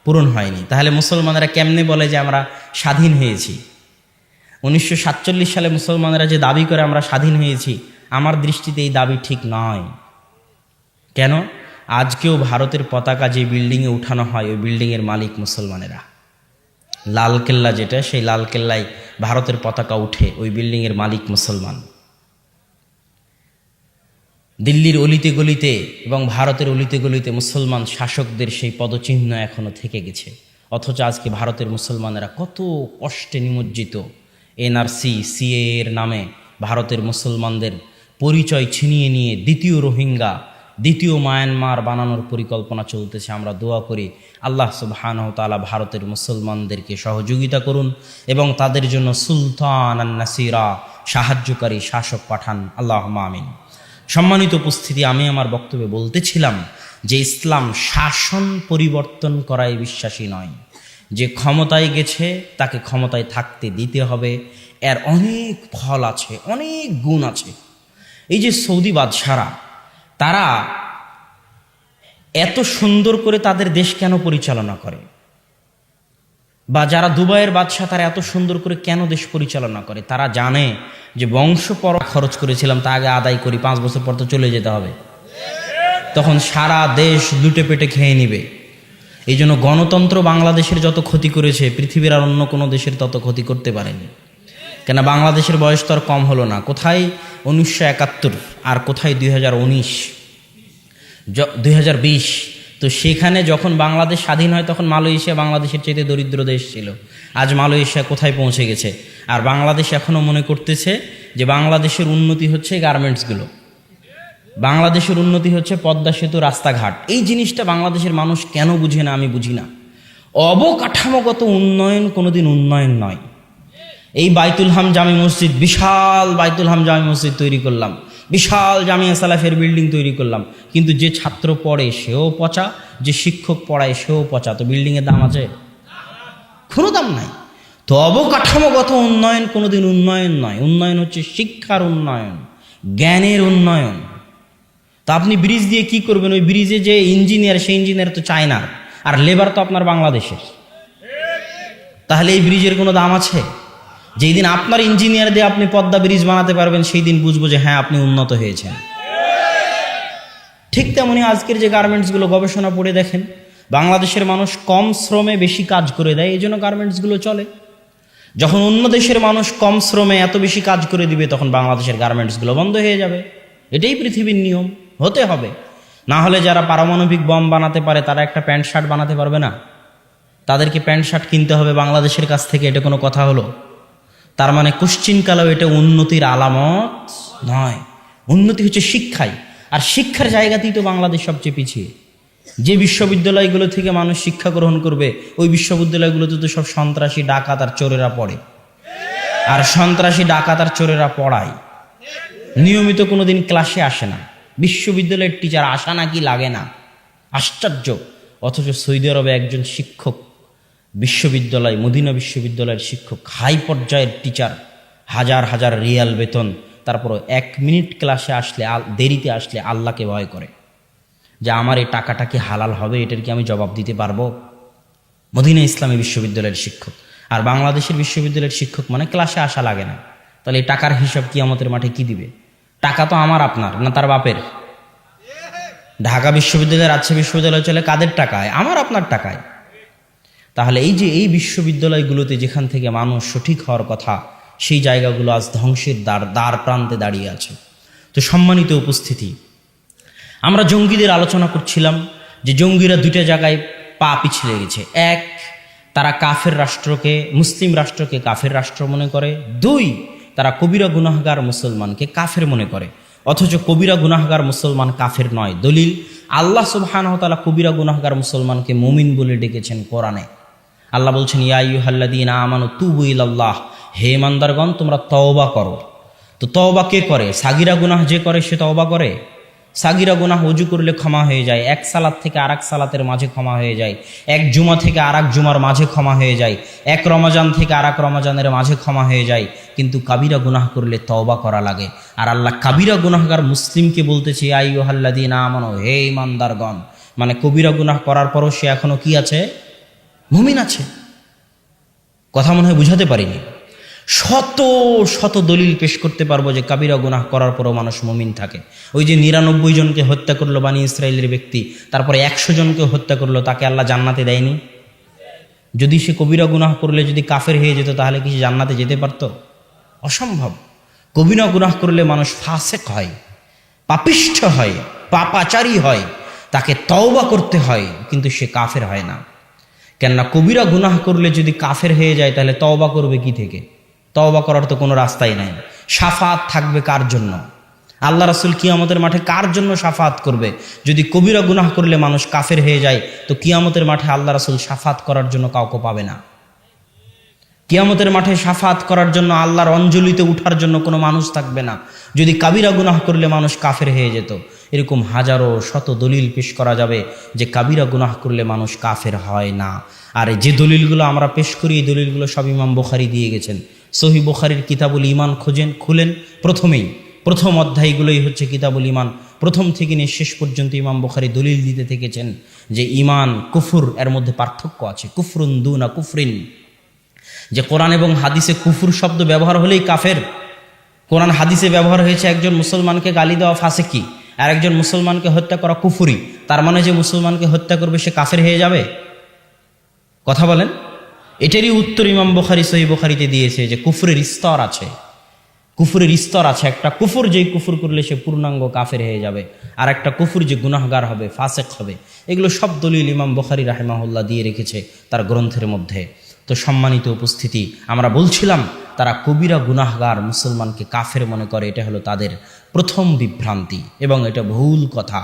পূরণ হয়নি। তাহলে মুসলমানেরা কেমনে বলে যে আমরা স্বাধীন হয়েছি? 1947 সালে মুসলমানেরা যে দাবি করে আমরা স্বাধীন হয়েছি, আমার দৃষ্টিতে এই দাবি ঠিক নয়। কেন? আজকেও ভারতের পতাকা যে বিল্ডিংয়ে উঠানো হয় ওই বিল্ডিংয়ের মালিক মুসলমানেরা। লালকেল্লা যেটা, সেই লালকেল্লায় ভারতের পতাকা উঠে, ওই বিল্ডিংয়ের মালিক মুসলমান। দিল্লির অলিতে গলিতে এবং ভারতের অলিতে গলিতে মুসলমান শাসকদের সেই পদচিহ্ন এখনো থেকে গেছে। অথচ আজকে ভারতের মুসলমানেরা কত কষ্টে নিমজ্জিত। এনআরসি, সিএ এর নামে ভারতের মুসলমানদের পরিচয় ছিনিয়ে নিয়ে দ্বিতীয় রোহিঙ্গা, দ্বিতীয় মায়ানমার বানানোর পরিকল্পনা চলতেছে। আমরা দোয়া করি আল্লাহ সুবহানাহু ওয়া তাআলা ভারতের মুসলমানদেরকে সহযোগিতা করুন এবং তাদের জন্য সুলতানান নাসিরা, সাহায্যকারী শাসক পাঠান। আল্লাহুম্মা আমিন। সম্মানিত উপস্থিতি, আমি আমার বক্তব্যে বলতেছিলাম যে ইসলাম শাসন পরিবর্তন করায় বিশ্বাসী নয়। যে ক্ষমতায় গেছে তাকে ক্ষমতায় থাকতে দিতে হবে। এর অনেক ফল আছে, অনেক গুণ আছে। এই যে সৌদি বাদশারা, তারা এত সুন্দর করে তাদের দেশ কেন পরিচালনা করে? বা যারা দুবাইয়ের বাদশাহ, তারা এত সুন্দর করে কেন দেশ পরিচালনা করে? তারা জানে যে বংশ পর খরচ করেছিলাম তা আগে আদায় করি, 5 বছর পর তো চলে যেতে হবে, তখন সারা দেশ লুটে পেটে খেয়ে নিবে। এই জন্য গণতন্ত্র বাংলাদেশের যত ক্ষতি করেছে পৃথিবীর আর অন্য কোনো দেশের তত ক্ষতি করতে পারেনি। কেন? বাংলাদেশের বয়স তো আর কম হলো না। কোথায় 1971 আর কোথায় 2019, 2020। তো সেখানে যখন বাংলাদেশ স্বাধীন হয় তখন মালয়েশিয়া বাংলাদেশের চাইতে দরিদ্র দেশ ছিল। আজ মালয়েশিয়া কোথায় পৌঁছে গেছে। আর বাংলাদেশ এখনও মনে করতেছে যে বাংলাদেশের উন্নতি হচ্ছে গার্মেন্টসগুলো। বাংলাদেশের উন্নতি হচ্ছে পদ্মা সেতু, রাস্তাঘাট। এই জিনিসটা বাংলাদেশের মানুষ কেন বুঝে না আমি বুঝি না। অবকাঠামোগত উন্নয়ন কোনোদিন উন্নয়ন নয়। এই বাইতুল হাম জামি মসজিদ, বিশাল বাইতুল হাম জামি মসজিদ তৈরি করলাম, বিশাল জামিয়া সালাফের বিল্ডিং তৈরি করলাম, কিন্তু যে ছাত্র পড়ে সেও পচা, যে শিক্ষক পড়ায় সেও পচা, তো বিল্ডিংয়ের দাম আছে? কোনো দাম নাই। তো অবকাঠামোগত উন্নয়ন কোনোদিন উন্নয়ন নয়। উন্নয়ন হচ্ছে শিক্ষার উন্নয়ন, জ্ঞানের উন্নয়ন। তো আপনি ব্রিজ দিয়ে কি করবেন? ওই ব্রিজে যে ইঞ্জিনিয়ার, সেই ইঞ্জিনিয়ার তো চায়নার, আর লেবার তো আপনার বাংলাদেশের। তাহলে এই ব্রিজের কোনো দাম আছে? যেই দিন আপনার ইঞ্জিনিয়ার দিয়ে আপনি পদ্মা ব্রিজ বানাতে পারবেন, সেই দিন বুঝবো যে হ্যাঁ আপনি উন্নত হয়েছেন। ঠিক তেমনি আজকের যে গার্মেন্টসগুলো, গবেষণা পড়ে দেখেন, বাংলাদেশের মানুষ কম শ্রমে বেশি কাজ করে দেয়, এই জন্য গার্মেন্টসগুলো চলে। যখন অন্য দেশের মানুষ কম শ্রমে এত বেশি কাজ করে দিবে, তখন বাংলাদেশের গার্মেন্টসগুলো বন্ধ হয়ে যাবে। এটাই পৃথিবীর নিয়ম, হতে হবে। না হলে যারা পারমাণবিক বম বানাতে পারে তারা একটা প্যান্ট শার্ট বানাতে পারবে না? তাদেরকে প্যান্ট শার্ট কিনতে হবে বাংলাদেশের কাছ থেকে, এটা কোনো কথা হলো? তার মানে কোশ্চিনকালেও এটা উন্নতির আলামত নয়। উন্নতি হচ্ছে শিক্ষায়, আর শিক্ষার জায়গাতেই তো বাংলাদেশ সবচেয়ে পিছিয়ে। যে বিশ্ববিদ্যালয়গুলো থেকে মানুষ শিক্ষা গ্রহণ করবে, ওই বিশ্ববিদ্যালয়গুলোতে তো সব সন্ত্রাসী, ডাকাত আর চোরেরা পড়ে, আর সন্ত্রাসী, ডাকাত আর চোরেরা পড়ায়, নিয়মিত কোনোদিন ক্লাসে আসে না। বিশ্ববিদ্যালয়ের টিচার আসা নাকি লাগে না, আশ্চর্য। অথচ সৌদি আরবে একজন শিক্ষক, বিশ্ববিদ্যালয়, মদিনা বিশ্ববিদ্যালয়ের শিক্ষক, হাই পর্যায়ের টিচার, হাজার হাজার রিয়াল বেতন, তারপরও 1 মিনিট ক্লাসে আসলে, দেরিতে আসলে আল্লাহকে ভয় করে যে আমার এই টাকাটা কি হালাল হবে, এটার কি আমি জবাব দিতে পারবো? মদিনা ইসলামী বিশ্ববিদ্যালয়ের শিক্ষক। আর বাংলাদেশের বিশ্ববিদ্যালয়ের শিক্ষক মানে ক্লাসে আসা লাগে না। তাহলে এই টাকার হিসাব কিয়ামতের মাঠে কি দিবে? টাকা তো আমার আপনার না তার বাপের? ঢাকা বিশ্ববিদ্যালয়, রাজশাহী বিশ্ববিদ্যালয় চলে কাদের টাকায়? আমার আপনার টাকায়। তাহলে এই যে এই বিশ্ববিদ্যালয়গুলোতে যেখান থেকে মানুষ সঠিক হওয়ার কথা, সেই জায়গাগুলো আজ ধ্বংসের দ্বার প্রান্তে দাঁড়িয়ে আছে। তো সম্মানিত উপস্থিতি, আমরা জঙ্গিদের আলোচনা করছিলাম যে জঙ্গিরা 2টা জায়গায় পা পিছলে গেছে। 1, তারা কাফের রাষ্ট্রকে, মুসলিম রাষ্ট্রকে কাফের রাষ্ট্র মনে করে। 2, তারা কবিরা গুনাহগার মুসলমানকে কাফের মনে করে। অথচ কবিরা গুনাহগার মুসলমান কাফের নয়। দলিল, আল্লাহ সুবহানাহু ওয়া তাআলা কবিরা গুনাহগার মুসলমানকে মুমিন বলে ডেকেছেন কোরআনে। আল্লাহ বলছেন, ইয়া আইয়ুহাল্লাযীনা আমানু তুবু ইলাল্লাহ, হে ইমানদারগণ তোমরা তওবা করো। তো তওবা কে করে? সাগিরা গুনাহ যে করে সে তওবা করে? সাগিরা গুনাহ ওযু করলে ক্ষমা হয়ে যায়, 1 সালাত থেকে আরেক সালাতের মাঝে ক্ষমা হয়ে যায়, 1 জুমা থেকে আরেক জুমার মাঝে ক্ষমা হয়ে যায়, 1 রমজান থেকে আরেক রমজানের মাঝে ক্ষমা হয়ে যায়। কিন্তু কাবিরা গুনাহ করলে তওবা করা লাগে। আর আল্লাহ কাবিরা গুনাহগার মুসলিমকে বলতেছে, ইয়া আইয়ুহাল্লাযীনা আমানু, হে ইমানদারগণ, মানে কবিরা গুনাহ করার পরও সে এখনো কি আছে? মুমিন আছে। কথা মনে হয় বুঝাতে পারিনি। শত শত দলিল পেশ করতে পারবো যে কাবিরা গুনাহ করার পরও মানুষ মুমিন থাকে। ওই যে 99 জনকে হত্যা করলো বানি ইসরায়েলের ব্যক্তি, তারপরে 100 জনকে হত্যা করলো, তাকে আল্লাহ জান্নাতে দেয়নি? যদি সে কবিরা গুনাহ করলে যদি কাফের হয়ে যেত, তাহলে কি সে জান্নাতে যেতে পারত? অসম্ভব। কবিরা গুনাহ করলে মানুষ ফাসেক হয়, পাপিষ্ঠ হয়, পাপাচারী হয়, তাকে তওবা করতে হয়, কিন্তু সে কাফের হয় না। কেননা কবিরা গুনাহ করলে যদি কাফের হয়ে যায়, তাহলে তওবা করবে কি থেকে? তওবা করার তো কোনো রাস্তাই নাই। শাফাত থাকবে কার জন্য? আল্লাহ রাসূল কিয়ামতের মাঠে কার জন্য শাফাত করবে? যদি কবিরা গুনাহ করলে মানুষ কাফের হয়ে যায়, তো কিয়ামতের মাঠে আল্লাহ রাসূল শাফাত করার জন্য কাউকে পাবে না। কিয়ামতের মাঠে শাফাত করার জন্য, আল্লাহর অঞ্জলিতে উঠার জন্য কোনো মানুষ থাকবে না, যদি কাবিরা গুনাহ করলে মানুষ কাফের হয়ে যেত। এরকম হাজারো শত দলিল পেশ করা যাবে যে কাবিরা গুনাহ করলে মানুষ কাফের হয় না। আর যে দলিলগুলো আমরা পেশ করি, এই দলিলগুলো সব ইমাম বুখারী দিয়ে গেছেন। সহিহ বুখারীর কিতাবুল ঈমান খুলেন, প্রথম অধ্যায়গুলোই হচ্ছে কিতাবুল ঈমান। প্রথম থেকে নিয়ে শেষ পর্যন্ত ইমাম বুখারী দলিল দিতে থেকেছেন যে ঈমান, কুফর, এর মধ্যে পার্থক্য আছে। কুফরুন দুনা কুফরিন, যে কোরআন এবং হাদিসে কুফর শব্দ ব্যবহার হলেই কাফের। কোরআন হাদিসে ব্যবহার হয়েছে একজন মুসলমানকে গালি দেওয়া ফাসিকি, আর একজন মুসলমানকে হত্যা করা কুফরি। তার মানে যে মুসলমানকে হত্যা করবে সে কাফের হয়ে যাবে? কথা বলেন। এটারই উত্তর ইমাম বুখারী সহিহ বুখারীতে দিয়েছে যে কুফরের স্তর আছে। কুফরের স্তর আছে। একটা কুফর, যেই কুফর করলে সে পূর্ণাঙ্গ কাফের হয়ে যাবে, আর একটা কুফর যে গুনাহগার হবে, ফাসেক হবে। এগুলো সব দলিল ইমাম বুখারী রাহিমাহুল্লাহ দিয়ে রেখেছে তার গ্রন্থের মধ্যে। তো সম্মানিত উপস্থিতি, আমরা বলছিলাম তারা কবিরা গুনাহগার মুসলমানকে কাফের মনে করে, এটা হলো তাদের প্রথম বিভ্রান্তি, এবং এটা ভুল কথা,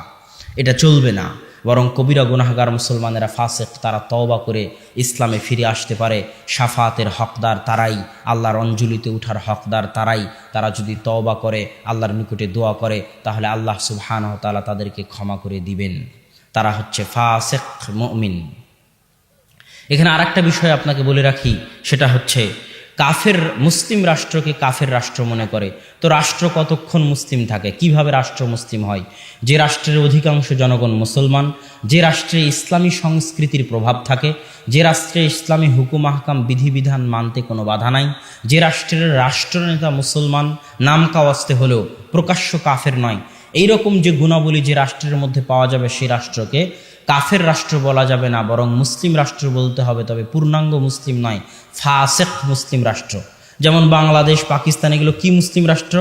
এটা চলবে না। বরং কবিরা গুনাহগার মুসলমানেরা ফাসিক, তারা তওবা করে ইসলামে ফিরে আসতে পারে। শাফাতের হকদার তারাই, আল্লাহর অঞ্জলিতে উঠার হকদার তারাই। তারা যদি তওবা করে, আল্লাহর নিকটে দোয়া করে, তাহলে আল্লাহ সুবহানাহু ওয়া তাআলা তাদেরকে ক্ষমা করে দিবেন। তারা হচ্ছে ফাসিক মুমিন। এখানে আরেকটা বিষয় আপনাকে বলে রাখি, সেটা হচ্ছে কাফের মুসলিম রাষ্ট্রকে কাফের রাষ্ট্র মনে করে। তো রাষ্ট্র কতক্ষণ মুসলিম থাকে? কিভাবে রাষ্ট্র মুসলিম হয়? যে রাষ্ট্রের অধিকাংশ জনগণ মুসলমান, যে রাষ্ট্রে ইসলামী সংস্কৃতির প্রভাব থাকে, যে রাষ্ট্রে ইসলামী হুকুম আহকাম বিধিবিধান মানতে কোনো বাধা নাই, যে রাষ্ট্রের রাষ্ট্রনেতা মুসলমান, নাম কাওয়াস্তে হলেও প্রকাশ্য কাফের নয়, এইরকম যে গুণাবলী যে রাষ্ট্রের মধ্যে পাওয়া যাবে, সেই রাষ্ট্রকে কাফের রাষ্ট্র বলা যাবে না, বরং মুসলিম রাষ্ট্র বলতে হবে। তবে পূর্ণাঙ্গ মুসলিম নয়, ফাসিক মুসলিম রাষ্ট্র। যেমন বাংলাদেশ, পাকিস্তান, এগুলো কি মুসলিম রাষ্ট্র?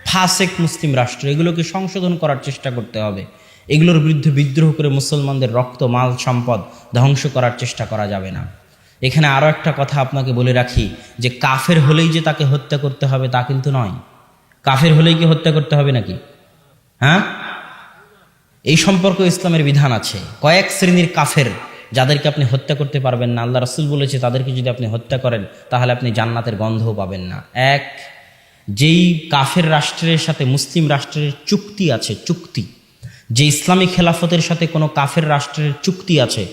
ফাসিক মুসলিম রাষ্ট্র। এগুলোকে সংশোধন করার চেষ্টা করতে হবে। এগুলোর বিরুদ্ধে বিদ্রোহ করে মুসলমানদের রক্ত, মাল, সম্পদ ধ্বংস করার চেষ্টা করা যাবে না। এখানে আরও একটা কথা আপনাকে বলে রাখি, যে কাফের হলেই যে তাকে হত্যা করতে হবে তা কিন্তু নয়। কাফের হলেই কি হত্যা করতে হবে নাকি? হ্যাঁ, এই সম্পর্কে ইসলামের বিধান আছে। কয়েক শ্রেণীর কাফের যাদেরকে আপনি হত্যা করতে পারবেন না, আল্লাহ রাসূল বলেছে তাদেরকে যদি আপনি হত্যা করেন তাহলে আপনি জান্নাতের গন্ধও পাবেন না। এক, যেই কাফের রাষ্ট্রের সাথে মুসলিম রাষ্ট্রের চুক্তি আছে, চুক্তি, যে ইসলামী খেলাফতের সাথে কোনো কাফের রাষ্ট্রের চুক্তি আছে,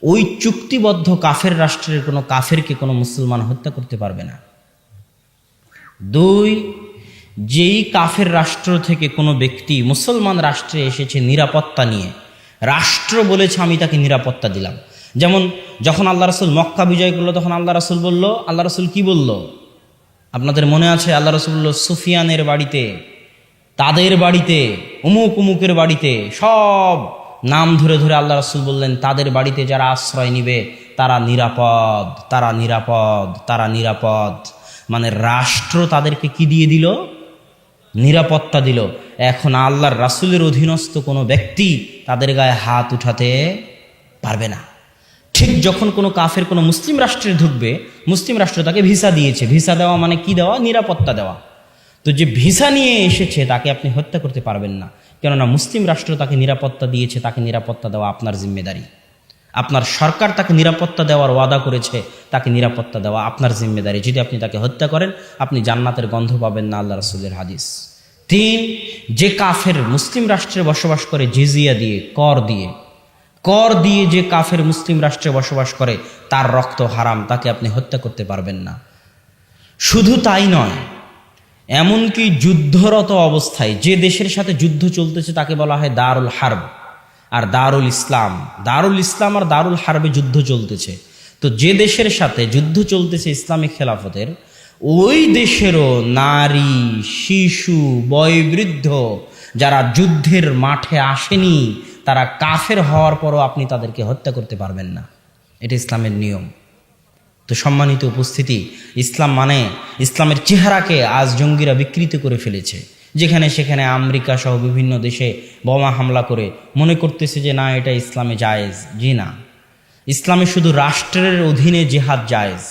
ওই চুক্তিবদ্ধ কাফের রাষ্ট্রের কোনো কাফেরকে কোনো মুসলমান হত্যা করতে পারবে না। দুই, যেই কাফের রাষ্ট্র থেকে কোনো ব্যক্তি মুসলমান রাষ্ট্রে এসেছে নিরাপত্তা নিয়ে, রাষ্ট্র বলেছে আমি তাকে নিরাপত্তা দিলাম। যেমন যখন আল্লাহ রাসূল মক্কা বিজয় করলো, তখন আল্লাহ রাসূল বলল, আল্লাহ রাসূল কি বলল আপনাদের মনে আছে? আল্লাহ রাসূল বলল, সুফিয়ানের বাড়িতে, তাদের বাড়িতে, উমুক উমুকের বাড়িতে, সব নাম ধরে ধরে আল্লাহ রাসূল বললেন, তাদের বাড়িতে যারা আশ্রয় নিবে তারা নিরাপদ, তারা নিরাপদ, তারা নিরাপদ। মানে রাষ্ট্র তাদেরকে কি দিয়ে দিল? নিরাপত্তা দিল। এখন আল্লাহর রাসূলের অধীনস্থ কোনো ব্যক্তি তাদের গায়ে হাত উঠাতে পারবে না। ঠিক যখন কোনো কাফের কোনো মুসলিম রাষ্ট্রে ঢুকবে, মুসলিম রাষ্ট্র তাকে ভিসা দিয়েছে। ভিসা দেওয়া মানে কি দেওয়া? নিরাপত্তা দেওয়া। তো যে ভিসা নিয়ে এসেছে তাকে আপনি হত্যা করতে পারবেন না, কেননা মুসলিম রাষ্ট্র তাকে নিরাপত্তা দিয়েছে। তাকে নিরাপত্তা দেওয়া আপনার জিম্মেদারি। আপনার সরকার তাকে নিরাপত্তা দেওয়ার ওয়াদা করেছে, তাকে নিরাপত্তা দেওয়া আপনার জিম্মেদারি। যদি আপনি তাকে হত্যা করেন, আপনি জান্নাতের গন্ধ পাবেন না, আল্লাহ রাসূলের হাদিস। তিন, যে কাফের মুসলিম রাষ্ট্রে বসবাস করে জিজিয়া দিয়ে, কর দিয়ে যে কাফের মুসলিম রাষ্ট্রে বসবাস করে, তার রক্ত হারাম, তাকে আপনি হত্যা করতে পারবেন না। শুধু তাই নয়, এমনকি যুদ্ধরত অবস্থায় যে দেশের সাথে যুদ্ধ চলতেছে তাকে বলা হয় দারুল হারব আর দারুল ইসলাম। দারুল ইসলাম আর দারুল হারবে যুদ্ধ চলতেছে। তো যে দেশের সাথে যুদ্ধ চলতেছে ইসলামিক খেলাফতের, ওই দেশেরও নারী, শিশু, বয়োবৃদ্ধ যারা যুদ্ধের মাঠে আসেনি, তারা কাফের হওয়ার পরও আপনি তাদেরকে হত্যা করতে পারবেন না। এটা ইসলামের নিয়ম। তো সম্মানিত উপস্থিতি, ইসলাম মানে, ইসলামের চেহারাকে আজ জঙ্গিরা বিকৃত করে ফেলেছে। যেখানে সেখানে আমেরিকা সহ বিভিন্ন দেশে বোমা হামলা করে মনে করতেছে যে না, এটা ইসলামে জায়েজ। জি না, ইসলামে শুধু রাষ্ট্রের অধীনে জিহাদ জায়েজ।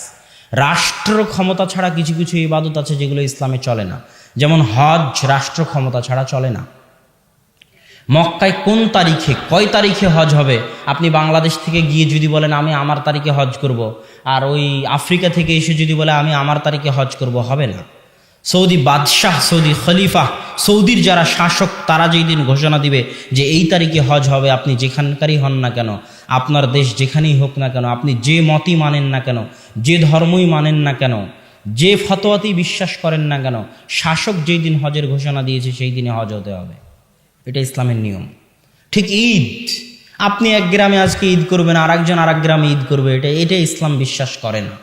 রাষ্ট্র ক্ষমতা ছাড়া কিছু কিছু ইবাদত আছে যেগুলো ইসলামে চলে না। যেমন হজ রাষ্ট্র ক্ষমতা ছাড়া চলে না। মক্কায় কোন তারিখে, কয় তারিখে হজ হবে, আপনি বাংলাদেশ থেকে গিয়ে যদি বলেন আমি আমার তারিখে হজ করব, আর ওই আফ্রিকা থেকে এসে যদি বলে আমি আমার তারিখে হজ করব, হবে না। সৌদি বাদশাহ, সৌদি খলিফা, সৌদির যারা শাসক, তারা যেই দিন ঘোষণা দিবে যে এই তারিখে হজ হবে, আপনি যেখানকারই হন না কেন, আপনার দেশ যেখানেই হোক না কেন, আপনি যে মতই মানেন না কেন, যে ধর্মই মানেন না কেন, যে ফতোয়াতেই বিশ্বাস করেন না কেন, শাসক যেই দিন হজের ঘোষণা দিয়েছে সেই দিনে হজ হতে হবে। এটা ইসলামের নিয়ম। ঠিক ঈদ, আপনি এক গ্রামে আজকে ঈদ করবেন, আর একজন আর এক গ্রামে ঈদ করবে, এটা ইসলাম বিশ্বাস করে না।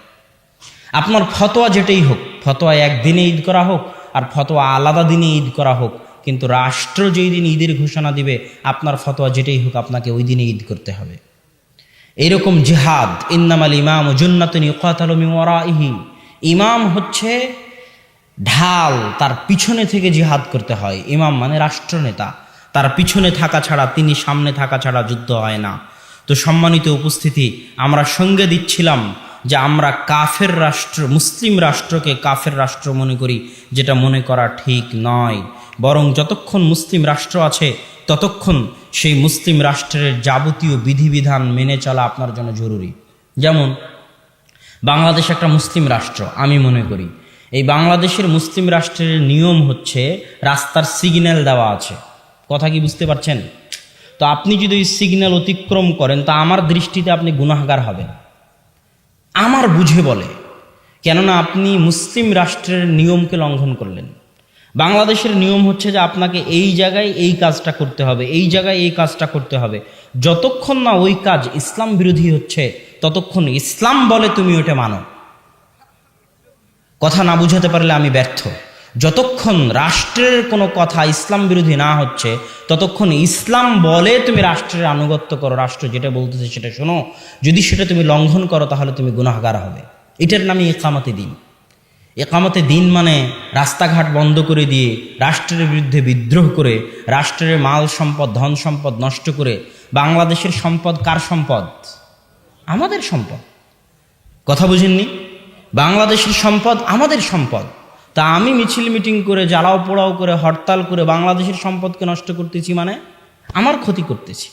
আপনার ফতোয়া যেটাই হোক, ফতোয়া একদিনে ঈদ করা হোক আর ফতোয়া আলাদা দিনে ঈদ করা হোক, কিন্তু রাষ্ট্র যেই দিন ঈদের ঘোষণা দিবে, আপনার ফতোয়া যেটাই হোক, আপনাকে ওই দিনে ঈদ করতে হবে। এইরকম জিহাদ, ইন্নামাল ইমামু জুন্নাতুন ইউকাতালু মিন ওয়ারাইহি, ইমাম হচ্ছে ঢাল, তার পিছনে থেকে জিহাদ করতে হয়। ইমাম মানে রাষ্ট্রনেতা, তার পিছনে থাকা ছাড়া, তিনি সামনে থাকা ছাড়া যুদ্ধ হয় না। তো সম্মানিত উপস্থিতি, আমরা সঙ্গে দিচ্ছিলাম যে আমরা কাফের রাষ্ট্র, মুসলিম রাষ্ট্রকে কাফের রাষ্ট্র মনে করি, যেটা মনে করা ঠিক নয়। বরং যতক্ষণ মুসলিম রাষ্ট্র আছে ততক্ষণ সেই মুসলিম রাষ্ট্রের যাবতীয় বিধিবিধান মেনে চলা আপনার জন্য জরুরি। যেমন বাংলাদেশ একটা মুসলিম রাষ্ট্র, আমি মনে করি এই বাংলাদেশের মুসলিম রাষ্ট্রের নিয়ম হচ্ছে রাস্তার সিগন্যাল দেওয়া আছে, কথা কি বুঝতে পারছেন? তো আপনি যদি ওই সিগন্যাল অতিক্রম করেন তা আমার দৃষ্টিতে আপনি গুনাহগার হবেন, আমার বুঝে বলে, কেননা আপনি মুসলিম রাষ্ট্রের নিয়মকে লঙ্ঘন করলেন। বাংলাদেশের নিয়ম হচ্ছে যে আপনাকে এই জায়গায় এই কাজটা করতে হবে, এই জায়গায় এই কাজটা করতে হবে। যতক্ষণ না ওই কাজ ইসলাম বিরোধী হচ্ছে ততক্ষণ ইসলাম বলে তুমি ওটা মানো। কথা না বুঝাতে পারলে আমি ব্যর্থ। যতক্ষণ রাষ্ট্রের কোনো কথা ইসলাম বিরোধী না হচ্ছে ততক্ষণ ইসলাম বলে তুমি রাষ্ট্রের আনুগত্য করো, রাষ্ট্র যেটা বলতেছে সেটা শোনো। যদি সেটা তুমি লঙ্ঘন করো তাহলে তুমি গুনাহগার হবে। এটার নামই ইকামতে দিন। ইকামতে দিন মানে রাস্তাঘাট বন্ধ করে দিয়ে, রাষ্ট্রের বিরুদ্ধে বিদ্রোহ করে, রাষ্ট্রের মাল সম্পদ ধন সম্পদ নষ্ট করে। বাংলাদেশের সম্পদ কার সম্পদ? আমাদের সম্পদ। কথা বুঝেননি? বাংলাদেশের সম্পদ আমাদের সম্পদ। তা আমি মিছিল মিটিং করে, জ্বালাও পোড়াও করে, হরতাল করে বাংলাদেশের সম্পদকে নষ্ট করতেছি, মানে আমার ক্ষতি করতেছি।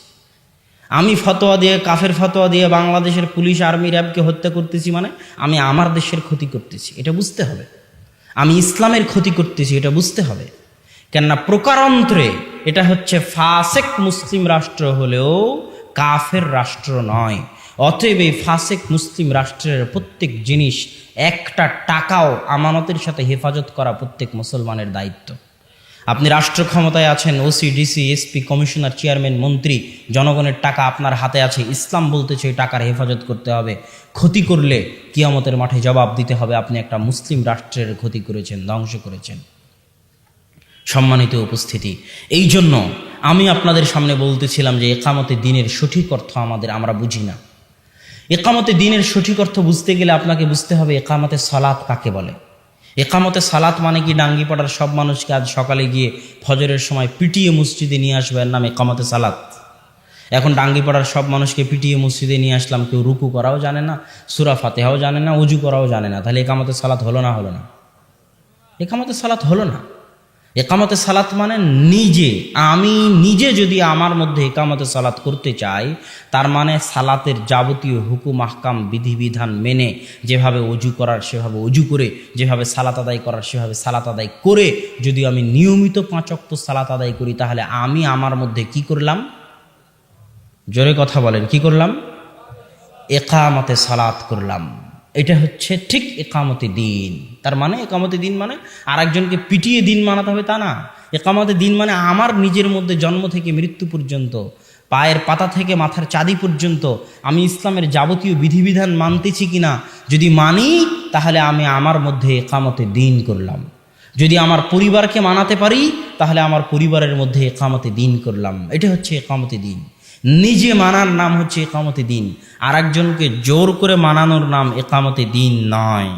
আমি ফতোয়া দিয়ে, কাফের ফতোয়া দিয়ে বাংলাদেশের পুলিশ আর্মি র্যাবকে হত্যা করতেছি, মানে আমি আমার দেশের ক্ষতি করতেছি, এটা বুঝতে হবে। আমি ইসলামের ক্ষতি করতেছি, এটা বুঝতে হবে। কেননা প্রকারান্তরে এটা হচ্ছে ফাসেক মুসলিম রাষ্ট্র হলেও কাফের রাষ্ট্র নয়। অতএব এই ফাসেক মুসলিম রাষ্ট্রের প্রত্যেক জিনিস, একটা টাকাও আমানতের সাথে হেফাজত করা প্রত্যেক মুসলমানের দায়িত্ব। আপনি রাষ্ট্র ক্ষমতায় আছেন, OC, DC, SP, commissioner, chairman, মন্ত্রী, জনগণের টাকা আপনার হাতে আছে। ইসলাম বলতেছে এই টাকার হেফাজত করতে হবে। ক্ষতি করলে কিয়ামতের মাঠে জবাব দিতে হবে, আপনি একটা মুসলিম রাষ্ট্রের ক্ষতি করেছেন, ধ্বংস করেছেন। সম্মানিত উপস্থিতি, এই জন্য আমি আপনাদের সামনে বলতেছিলাম যে ইকামতে দ্বীনের সঠিক অর্থ আমরা বুঝি না। ইকামতে দ্বীনের সঠিক অর্থ বুঝতে গেলে আপনাকে বুঝতে হবে ইকামতে সালাত কাকে বলে। ইকামতে সালাত মানে কি ডাঙ্গিপাড়ার সব মানুষকে আজ সকালে গিয়ে ফজরের সময় পিটিয়ে মসজিদে নিয়ে আসবে, এর নাম ইকামতে সালাত। এখন ডাঙ্গিপাড়ার সব মানুষকে পিটিয়ে মসজিদে নিয়ে আসলাম, কেউ রুকু করাও জানে না, সূরা ফাতিহাও জানে না, ওযু করাও জানে না, তাহলে ইকামতে সালাত হলো না? হলো না। ইকামতে সালাত হলো না। ইকামতে সালাত মানে আমি নিজে যদি আমার মধ্যে ইকামতে সালাত করতে চাই, তার মানে সালাতের যাবতীয় হুকুম আহকাম বিধিবিধান মেনে, যেভাবে ওযু করার সেভাবে ওযু করে, যেভাবে সালাত আদায় করার সেভাবে সালাত আদায় করে যদি আমি নিয়মিত 5 ওয়াক্ত সালাত আদায় করি, তাহলে আমি আমার মধ্যে কি করলাম? জোরে কথা বলেন, কি করলাম? ইকামতে সালাত করলাম। এটা হচ্ছে ঠিক ইকামতে দ্বীন। তার মানে ইকামতে দ্বীন মানে আরেকজনকে পিটিয়ে দিন মানাতে হবে তা না। ইকামতে দ্বীন মানে আমার নিজের মধ্যে জন্ম থেকে মৃত্যু পর্যন্ত, পায়ের পাতা থেকে মাথার চাঁদি পর্যন্ত আমি ইসলামের যাবতীয় বিধিবিধান মানতেছি কিনা, যদি মানি তাহলে আমি আমার মধ্যে ইকামতে দ্বীন করলাম। যদি আমার পরিবারকে মানাতে পারি তাহলে আমার পরিবারের মধ্যে ইকামতে দ্বীন করলাম। এটা হচ্ছে ইকামতে দ্বীন। নিজে মানার নাম হচ্ছে ইকামতে দ্বীন, আর একজনকে জোর করে মানানোর নাম ইকামতে দ্বীন নয়।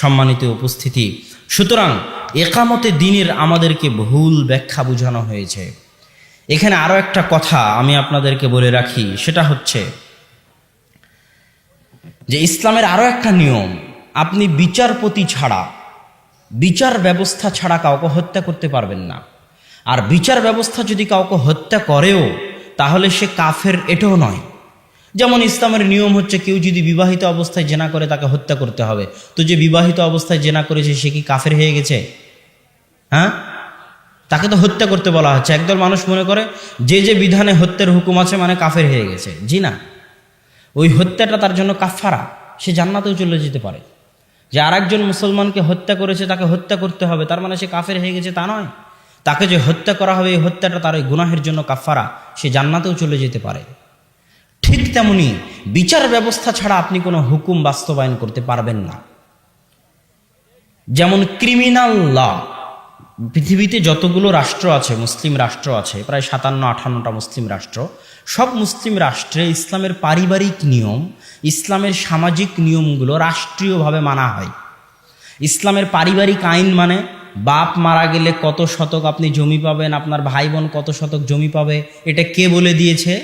সম্মানিত উপস্থিতি, সুতরাং ইকামতে দ্বীনের আমাদেরকে ভুল ব্যাখ্যা বোঝানো হয়েছে। এখানে আরো একটা কথা আমি আপনাদেরকে বলে রাখি, সেটা হচ্ছে যে ইসলামের আরো একটা নিয়ম, আপনি বিচারপতি ছাড়া, বিচার ব্যবস্থা ছাড়া কাউকে হত্যা করতে পারবেন না। আর বিচার ব্যবস্থা যদি কাউকে হত্যা করেও তাহলে সে কাফের, এটাও নয়। যেমন ইসলামের নিয়ম হচ্ছে কেউ যদি বিবাহিত অবস্থায় জেনা করে তাকে হত্যা করতে হবে। তো যে বিবাহিত অবস্থায় জেনা করেছে সে কি কাফের হয়ে গেছে? হ্যাঁ, তাকে তো হত্যা করতে বলা হচ্ছে। একদল মানুষ মনে করে যে বিধানে হত্যার হুকুম আছে মানে কাফের হয়ে গেছে। জি না, ওই হত্যাটা তার জন্য কাফারা, সে জান্নাতেও চলে যেতে পারে। যে আরেকজন মুসলমানকে হত্যা করেছে তাকে হত্যা করতে হবে তার মানে সে কাফের হয়ে গেছে তা নয়। তাকে যে হত্যা করা হবে এই হত্যাটা তার ওই গুনাহের জন্য কাফারা, সে জান্নাতেও চলে যেতে পারে। ঠিক তেমনি বিচার ব্যবস্থা ছাড়া আপনি কোনো হুকুম বাস্তবায়ন করতে পারবেন না। যেমন ক্রিমিনাল ল, পৃথিবীতে যতগুলো রাষ্ট্র আছে, মুসলিম রাষ্ট্র আছে প্রায় 57-58টা মুসলিম রাষ্ট্র, সব মুসলিম রাষ্ট্রে ইসলামের পারিবারিক নিয়ম, ইসলামের সামাজিক নিয়মগুলো রাষ্ট্রীয়ভাবে মানা হয়। ইসলামের পারিবারিক আইন মানে বাপ মারা গেলে কত শতক আপনি জমি পাবেন, আপনার ভাই বোন কত শতক জমি পাবে, এটা কে বলে দিয়েছে?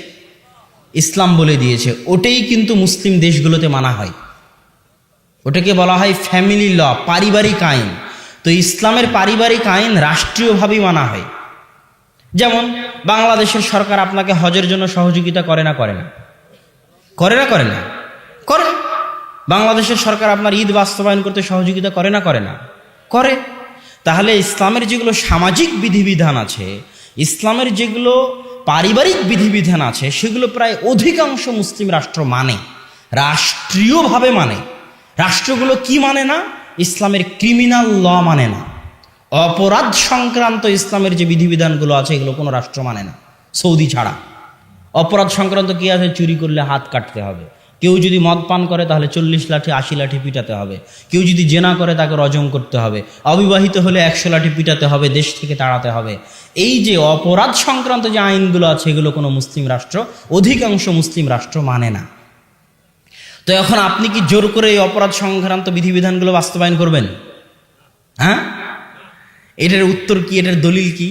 ইসলাম বলে দিয়েছে। ওটাই কিন্তু মুসলিম দেশগুলোতে মানা হয়। ওটাকে বলা হয় ফ্যামিলি ল, পারিবারিক আইন। তো তো ইসলামের পারিবারিক আইন রাষ্ট্রীয়ভাবেই মানা হয়। যেমন বাংলাদেশের সরকার আপনাকে হজের জন্য সহযোগিতা করে না করে না করে না করে না করে। বাংলাদেশের সরকার আপনার ঈদ বাস্তবায়ন করতে সহযোগিতা করে না করে না করে। তাহলে ইসলামের যেগুলো সামাজিক বিধিবিধান আছে, ইসলামের যেগুলো পারিবারিক বিধিবিধান আছে, সেগুলো প্রায় অধিকাংশ মুসলিম রাষ্ট্র মানে, রাষ্ট্রীয়ভাবে মানে। রাষ্ট্রগুলো কি মানে না? ইসলামের ক্রিমিনাল ল মানে না। অপরাধ সংক্রান্ত ইসলামের যে বিধিবিধানগুলো আছে এগুলো কোনো রাষ্ট্র মানে না, সৌদি ছাড়া। অপরাধ সংক্রান্ত কি আছে? চুরি করলে হাত কাটতে হবে, কেউ যদি মদ পান করে তাহলে 40 লাঠি 80 লাঠি পিটাতে হবে, কেউ যদি জেনা করে তাকে রজম করতে হবে, অবিবাহিত হলে 100 লাঠি পিটাতে হবে, দেশ থেকে তাড়াতে হবে। এই যে অপরাধ সংক্রান্ত যে আইনগুলো আছে এগুলো কোনো মুসলিম রাষ্ট্র, অধিকাংশ মুসলিম রাষ্ট্র মানে না। তো এখন আপনি কি জোর করে এই অপরাধ সংক্রান্ত বিধিবিধানগুলো বাস্তবায়ন করবেন? হ্যাঁ, এটার উত্তর কি? এটার দলিল কি?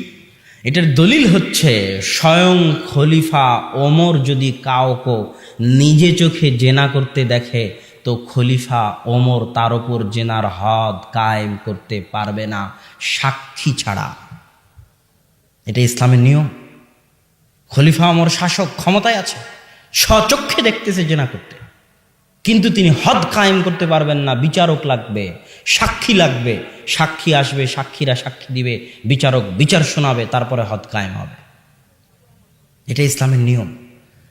এটার দলিল হচ্ছে স্বয়ং খলিফা ওমর যদি কাউকে নিজে চোখে জেনা করতে দেখে তো খলিফা ওমর তার উপর জেনার হদ কায়েম করতে পারবে না সাক্ষী ছাড়া। এটা ইসলামের নিয়ম। খলিফা ওমর শাসক, ক্ষমতায় আছে, স্বচক্ষে দেখতেছে জেনা করতে, কিন্তু তিনি হদ কায়েম করতে পারবেন না। বিচারক লাগবে, সাক্ষী লাগবে, সাক্ষী আসবে, সাক্ষীরা সাক্ষী দিবে, বিচারক বিচার শোনাবে, তারপরে হদ কায়েম হবে। এটা ইসলামের নিয়ম।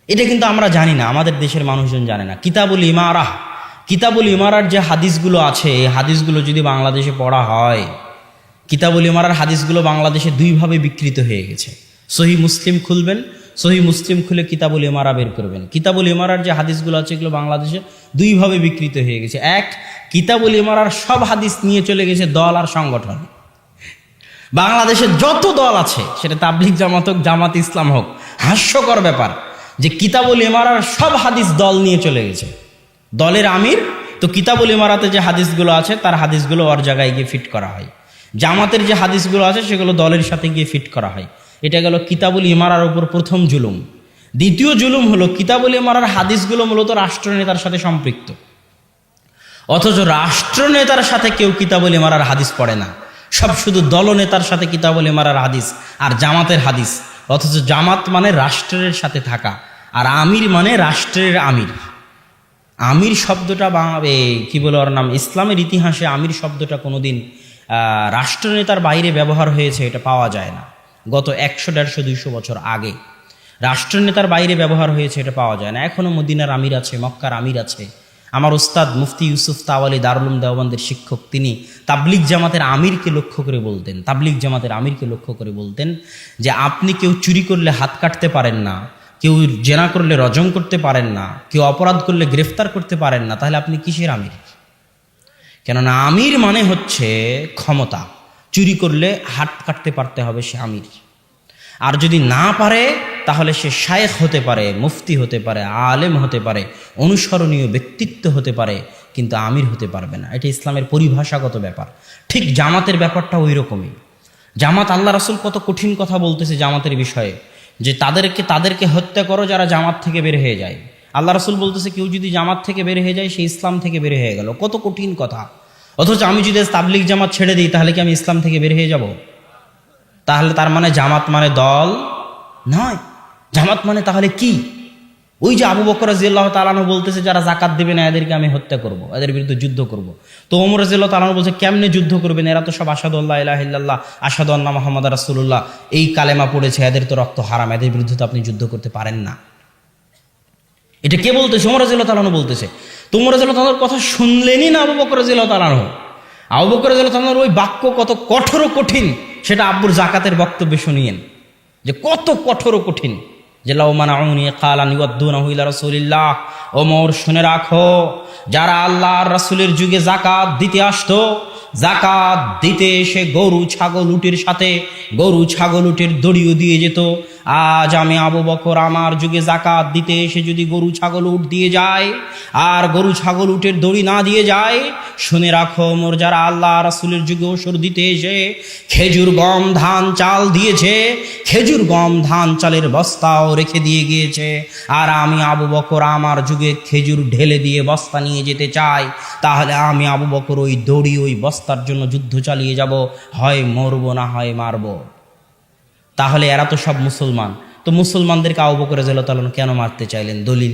এটা কিন্তু আমরা জানি না, আমাদের দেশের মানুষজন জানে না। কিতাবুল ইমারাহ, কিতাবুল ইমারার যে হাদিসগুলো আছে, এই হাদিসগুলো যদি বাংলাদেশে পড়া হয়, কিতাবুল ইমারার হাদিসগুলো বাংলাদেশে দুইভাবে বিকৃত হয়ে গেছে। সহি মুসলিম খুলবেন, সহি মুসলিম খুলে কিতাবুল ইমারা বের করবেন। কিতাবুল ইমারার যে হাদিসগুলো আছে এগুলো বাংলাদেশে দুইভাবে বিকৃত হয়ে গেছে। এক, কিতাবুল ইমারার সব হাদিস নিয়ে চলে গেছে দল আর সংগঠন। বাংলাদেশে যত দল আছে, সেটা তাবলিগ জামাত হোক, জামাত ইসলাম হোক, হাস্যকর ব্যাপার যে কিতাবুল ইমারার সব হাদিস দল নিয়ে চলে গেছে। দলের আমির তো কিতাবুল ইমারাতে যে হাদিসগুলো আছে তার হাদিসগুলো ওর জায়গায় গিয়ে ফিট করা হয়, জামাতের যে হাদিসগুলো আছে সেগুলো দলের সাথে গিয়ে ফিট করা হয়। এটা গেল কিতাবুল ইমারার উপর প্রথম জুলুম। দ্বিতীয় জুলুম হলো কিতাবুল ইমারার হাদিসগুলো মূলত রাষ্ট্রনেতার সাথে সম্পৃক্ত, অথচ রাষ্ট্রনেতার সাথে কেউ কিতাবুল ইমারার হাদিস পড়ে না। সব শুধু দলনেতার সাথে কিতাবুল ইমারার হাদিস আর জামাতের হাদিস, অথচ জামাত মানে রাষ্ট্রের সাথে থাকা, আর আমির মানে রাষ্ট্রের আমির। আমির শব্দটা কি বলে ওর নাম, ইসলামের ইতিহাসে আমির শব্দটা কোনোদিন রাষ্ট্রনেতার বাইরে ব্যবহার হয়েছে এটা পাওয়া যায় না। গত 100, 150, 200 বছর আগে রাষ্ট্রনেতার বাইরে ব্যবহার হয়েছে এটা পাওয়া যায় না। এখনও মদিনার আমির আছে, মক্কার আমির আছে। আমার ওস্তাদ মুফতি ইউসুফ তাওয়ালি দারুল উলুম দেওবন্দের শিক্ষক, তিনি তাবলিগ জামাতের আমিরকে লক্ষ্য করে বলতেন, তাবলিগ জামাতের আমিরকে লক্ষ্য করে বলতেন যে আপনি কেউ চুরি করলে হাত কাটতে পারেন না, কেউ জেনা করলে রজম করতে পারেন না, কেউ অপরাধ করলে গ্রেফতার করতে পারেন না, তাহলে আপনি কিসের আমির? কেননা আমির মানে হচ্ছে ক্ষমতা। চুরি করলে হাত কাটতে পারতে হবে, সে আমির। আর যদি না পারে তাহলে সে শায়েখ হতে পারে, মুফতি হতে পারে, আলেম হতে পারে, অনুসরণীয় ব্যক্তিত্ব হতে পারে, কিন্তু আমির হতে পারবে না। এটা ইসলামের পরিভাষাগত ব্যাপার। ঠিক জামাতের ব্যাপারটা ওই রকমই। জামাত, আল্লাহ রাসূল কত কঠিন কথা বলতেছে জামাতের বিষয়ে, যে তাদেরকে হত্যা করো যারা জামাত থেকে বের হয়ে যায়। আল্লাহ রাসূল বলতেছে কেউ যদি জামাত থেকে বের হয়ে যায় সে ইসলাম থেকে বের হয়ে গেল। কত কঠিন কথা। অথচ আমি যদি তাবলিগ জামাত ছেড়ে দিই তাহলে কি আমি ইসলাম থেকে বের হয়ে যাব? তাহলে তার মানে জামাত মানে দল নয়। জামাত মানে তাহলে কি? ওই যে আবু বকর রাদিয়াল্লাহু তাআলা আনহু বলতেছে যারা যাকাত দেবে না এদেরকে আমি হত্যা করব, এদের বিরুদ্ধে যুদ্ধ করব। তো ওমর রাদিয়াল্লাহু তাআলা আনহু বলছে কেমনে যুদ্ধ করবেন? এরা তো সব আশহাদু আল্লা ইলাহা ইল্লাল্লাহ, আশহাদু আন্না মুহাম্মাদার রাসূলুল্লাহ এই কালেমা পড়েছে, এদের তো রক্ত হারাম, এদের বিরুদ্ধে তো আপনি যুদ্ধ করতে পারেন না। এটা কে বলতেছে? ওমর রাদিয়াল্লাহু তাআলা আনহু বলতেছে। তো ওমর রাদিয়াল্লাহু তাআলার কথা শুনলেনই না আবু বকর রাদিয়াল্লাহু তাআলা আনহু। আবু বকর রাদিয়াল্লাহু তাআলার ওই বাক্য কত কঠোর কঠিন সেটা আব্বুর যাকাতের বক্তব্যে শুনিয়েন, যে কত কঠোর কঠিন। যে লাউ মানাউনি কালান ইউদ্দুনাহু ইলা রাসূলিল্লাহ, ওমর শুনে রাখো, যারা আল্লাহর রাসূলের যুগে যাকাত দিতে আসতো, যাকাত দিতে এসে গরু ছাগল উটের সাথে গরু ছাগল উটের দড়িও দিয়ে যেত। আজ আমি আবু বকর আমার যুগে যাকাত দিতে এসে যদি গরু ছাগল উট দিয়ে যায় আর গরু ছাগল উটের দড়ি না দিয়ে যায়, শুনে রাখো ওমর যারা আল্লাহ রাসূলের যুগে ওসর দিতে এসে খেজুর গম ধান চাল দিয়েছে, খেজুর গম ধান চালের বস্তাও রেখে দিয়ে গিয়েছে। আর আমি আবু বকর আমার যুগে যুগে খেজুর ঢেলে দিয়ে বস্তা নিয়ে যেতে চায়, তাহলে আমি আবু বকর ওই দড়ি ওই বস্তার জন্য যুদ্ধ চালিয়ে যাব, হয় মরবো না হয় মারব। তাহলে এরা তো সব মুসলমান, তো মুসলমানদেরকে আবু বকর রাদিয়াল্লাহু তাআলা কেন মারতে চাইলেন? দলিল,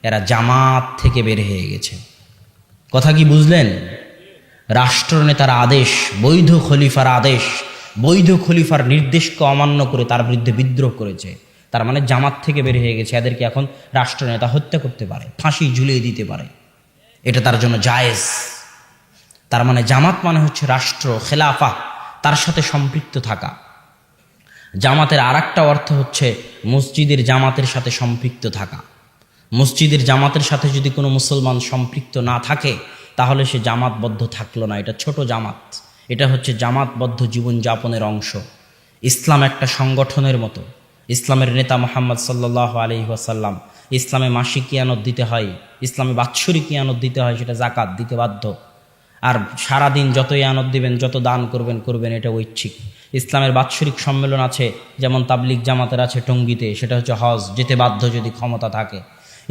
এরা জামাত থেকে বের হয়ে গেছে। কথা কি বুঝলেন? রাষ্ট্রনেতার আদেশ, বৈধ খলিফার আদেশ, বৈধ খলিফার নির্দেশকে অমান্য করে তার বিরুদ্ধে বিদ্রোহ করেছে, তার মানে জামাত থেকে বের হয়ে গেছে। এদেরকে এখন রাষ্ট্রনেতা হত্যা করতে পারে, ফাঁসি ঝুলিয়ে দিতে পারে, এটা তার জন্য জায়েজ। তার মানে জামাত মানে হচ্ছে রাষ্ট্র, খেলাফা, তার সাথে সম্পৃক্ত থাকা। জামাতের আরেকটা অর্থ হচ্ছে মসজিদের জামাতের সাথে সম্পৃক্ত থাকা। মসজিদের জামাতের সাথে যদি কোনো মুসলমান সম্পৃক্ত না থাকে তাহলে সে জামাতবদ্ধ থাকলো না, এটা ছোট জামাত। এটা হচ্ছে জামাতবদ্ধ জীবনযাপনের অংশ। ইসলাম একটা সংগঠনের মতো। ইসলামের নেতা মুহাম্মদ সাল্লাল্লাহু আলাইহি ওয়াসাল্লাম, ইসলামে মাসিক কিয়ানত দিতে হয়, ইসলামে বাৎসরিক কিয়ানত দিতে হয়, সেটা জাকাত দিতে বাধ্য। আর সারাদিন যত ইয়ানত দিবেন, যত দান করবেন, এটা ঐচ্ছিক। ইসলামের বাৎসরিক সম্মেলন আছে, যেমন তাবলিগ জামাতের আছে টঙ্গীতে, সেটা হচ্ছে হজ, যেতে বাধ্য যদি ক্ষমতা থাকে।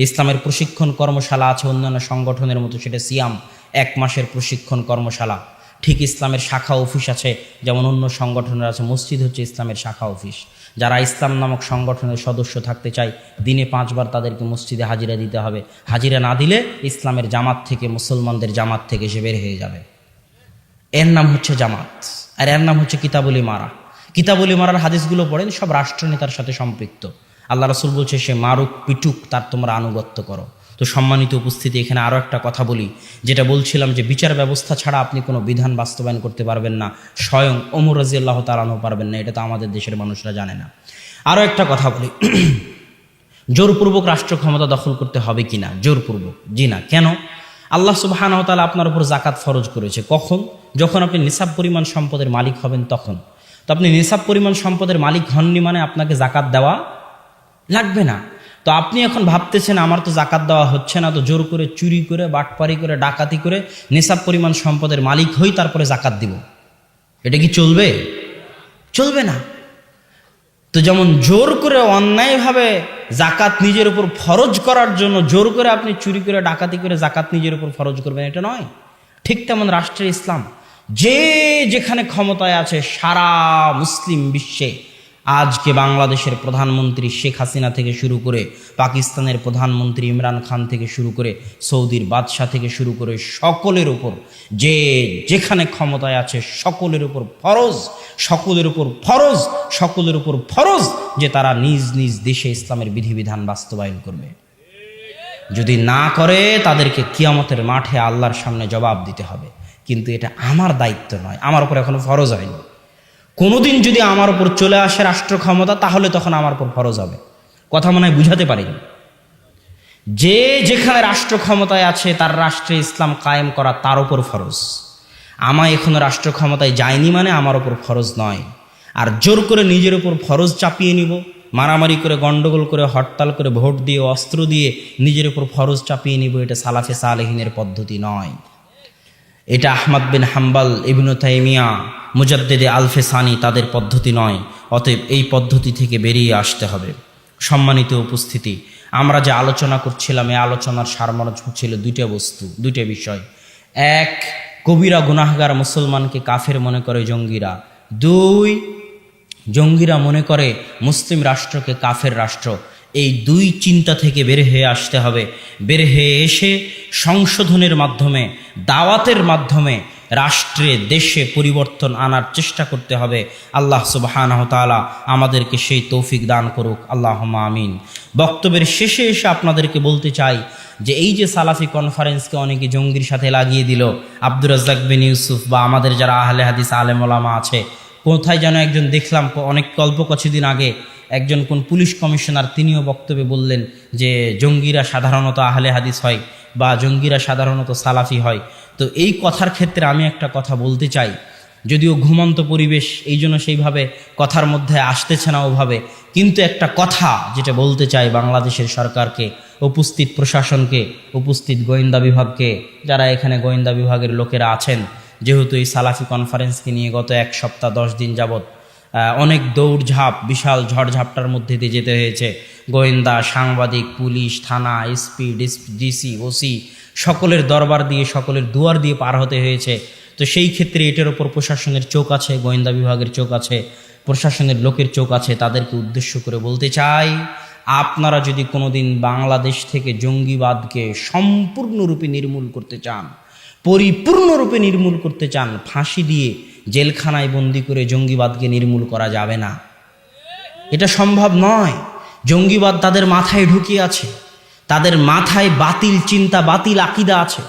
ইসলামের প্রশিক্ষণ কর্মশালা আছে অন্যান্য সংগঠনের মতো, সেটা সিয়াম, 1 মাসের প্রশিক্ষণ কর্মশালা। ঠিক ইসলামের শাখা অফিস আছে, যেমন অন্য সংগঠনের আছে। মসজিদ হচ্ছে ইসলামের শাখা অফিস। যারা ইসলাম নামক সংগঠনের সদস্য থাকতে চায়, দিনে 5 বার তাদেরকে মসজিদে হাজিরা দিতে হবে। হাজিরা না দিলে ইসলামের জামাত থেকে, মুসলমানদের জামাত থেকে সে বের হয়ে যাবে। এর নাম হচ্ছে জামাত, আর এর নাম হচ্ছে কিতাবুল ইমারা। কিতাবুল ইমারার হাদিসগুলো পড়েন, সব রাষ্ট্রনেতার সাথে সম্পৃক্ত। আল্লাহ রাসূল বলছে, সে মারুক পিটুক, তার তোমরা আনুগত্য করো। তো সম্মানিত উপস্থিতি, এখানে আরও একটা কথা বলি, যেটা বলছিলাম যে বিচার ব্যবস্থা ছাড়া আপনি কোনো বিধান বাস্তবায়ন করতে পারবেন না। স্বয়ং ওমর রাদিয়াল্লাহু তাআলা আনহু পারবেন না, এটা তো আমাদের দেশের মানুষরা জানে না। আরও একটা কথা বলি, জোরপূর্বক রাষ্ট্র ক্ষমতা দখল করতে হবে কিনা? জোরপূর্বক জি না। কেন? আল্লাহ সুবহানাহু ওয়া তাআলা আপনার উপর জাকাত ফরজ করেছে। কখন? যখন আপনি নিসাব পরিমাণ সম্পদের মালিক হবেন তখন। তো আপনি নিসাব পরিমাণ সম্পদের মালিক হননি মানে আপনাকে জাকাত দেওয়া লাগবে না। তো আপনি এখন ভাবতেছেন আমার তো জাকাত দেওয়া হচ্ছে না, তো জোর করে চুরি করে, বাটপারি করে, ডাকাতি করে নিসাব পরিমাণ সম্পদের মালিক হই, তারপরে জাকাত দিব। এটা কি চলবে? চলবে না। তো যেমন জোর করে অন্যায়ভাবে জাকাত নিজের উপর ফরজ করার জন্য জোর করে আপনি চুরি করে, ডাকাতি করে জাকাত নিজের উপর ফরজ করবেন, এটা নয়। ঠিক তেমন রাষ্ট্রে ইসলাম যে যেখানে ক্ষমতায় আছে, সারা মুসলিম বিশ্বে আজকে বাংলাদেশের প্রধানমন্ত্রী শেখ হাসিনা থেকে শুরু করে, পাকিস্তানের প্রধানমন্ত্রী ইমরান খান থেকে শুরু করে, সৌদির বাদশাহ থেকে শুরু করে, সকলের উপর যে যেখানে ক্ষমতায় আছে সকলের উপর ফরজ, সকলের উপর ফরজ, সকলের উপর ফরজ যে তারা নিজ নিজ দেশে ইসলামের বিধিবিধান বাস্তবায়ন করবে। যদি না করে তাদেরকে কিয়ামতের মাঠে আল্লাহর সামনে জবাব দিতে হবে। কিন্তু এটা আমার দায়িত্ব নয়, আমার উপর এখনো ফরজ হয়নি। কোনোদিন যদি আমার উপর চলে আসে রাষ্ট্র ক্ষমতা, তাহলে তখন আমার উপর ফরজ হবে। কথা মনে হয় বুঝাতে পারিনি। যে যেখানে রাষ্ট্র ক্ষমতায় আছে তার রাষ্ট্রে ইসলাম কায়েম করা তার উপর ফরজ। আমার এখনো রাষ্ট্র ক্ষমতায় যায়নি মানে আমার উপর ফরজ নয়। আর জোর করে নিজের উপর ফরজ চাপিয়ে নিব, মারামারি করে, গন্ডগোল করে, হরতাল করে, ভোট দিয়ে, অস্ত্র দিয়ে নিজের উপর ফরজ চাপিয়ে নিব, এটা সালাফে সালেহিনের পদ্ধতি নয়। এটা আহমদ বিন হাম্বল, ইবনে তাইমিয়া, মুজাদ্দিদে আল-ফেসানি তাদের পদ্ধতি নয়। অতএব এই পদ্ধতি থেকে বেরিয়ে আসতে হবে। সম্মানিত উপস্থিতি, আমরা যে আলোচনা করছিলাম, এই আলোচনার সারমর্ম ছিল 2টা বস্তু, 2টা বিষয়। 1, কবিরা গুনাহগার মুসলমানকে কাফের মনে করে জঙ্গিরা। 2, জঙ্গিরা মনে করে মুসলিম রাষ্ট্রকে কাফের রাষ্ট্র। এই 2 চিন্তা থেকে বের হয়ে আসতে হবে। বের হয়ে এসে সংশোধনের মাধ্যমে, দাওয়াতের মাধ্যমে রাষ্ট্রে, দেশে পরিবর্তন আনার চেষ্টা করতে হবে। আল্লাহ সুবহানাহু ওয়া তাআলা আমাদেরকে সেই তৌফিক দান করুক, আল্লাহুম্মা আমিন। বক্তব্যের শেষে এসে আপনাদেরকে বলতে চাই যে এই যে সালাফি কনফারেন্সকে অনেকে জঙ্গির সাথে লাগিয়ে দিল, আব্দুর রাজ্জাক বিন ইউসুফ বা আমাদের যারা আহলে হাদিস আলেম ওলামা আছে, কোথায় যেন একজন দেখলাম অনেক কিছুদিন আগে একজন কোন পুলিশ কমিশনার, তিনিও বক্তব্যে বললেন যে জঙ্গিরা সাধারণত আহলে হাদিস হয় বা জঙ্গিরা সাধারণত সালাফি হয়। তো এই কথার ক্ষেত্রে আমি একটা কথা বলতে চাই, যদিও ঘুমন্ত পরিবেশ, এই জন্য সেইভাবে কথার মধ্যে আসতেছে না ওভাবে, কিন্তু একটা কথা যেটা বলতে চাই বাংলাদেশের সরকারকে, উপস্থিত প্রশাসনকে, উপস্থিত গোয়েন্দা বিভাগকে, যারা এখানে গোয়েন্দা বিভাগের লোকেরা আছেন, যেহেতু এই সালাফি কনফারেন্সকে নিয়ে গত 1 সপ্তাহ 10 দিন যাবৎ অনেক দৌড়ঝাঁপ, বিশাল ঝড়ঝাপটার মধ্যে দিয়ে যেতে হয়েছে। গোয়েন্দা, সাংবাদিক, পুলিশ, থানা, এসপি, ডিসি, ওসি সকলের দরবার দিয়ে, সকলের দুয়ার দিয়ে পার হতে হয়েছে। তো সেই ক্ষেত্রে এটার ওপর প্রশাসনের চোখ আছে, গোয়েন্দা বিভাগের চোখ আছে, প্রশাসনের লোকের চোখ আছে। তাদেরকে উদ্দেশ্য করে বলতে চাই, আপনারা যদি কোনোদিন বাংলাদেশ থেকে জঙ্গিবাদকে সম্পূর্ণরূপে নির্মূল করতে চান, পরিপূর্ণরূপে নির্মূল করতে চান, ফাঁসি দিয়ে জেলখানায় বন্দি করে জঙ্গিবাদকে নির্মূল করা যাবে না। এটা সম্ভব নয়। জঙ্গিবাদ তাদের মাথায় ঢুকিয়ে আছে, তাদের মাথায় বাতিল চিন্তা, বাতিল আকিদা আছে।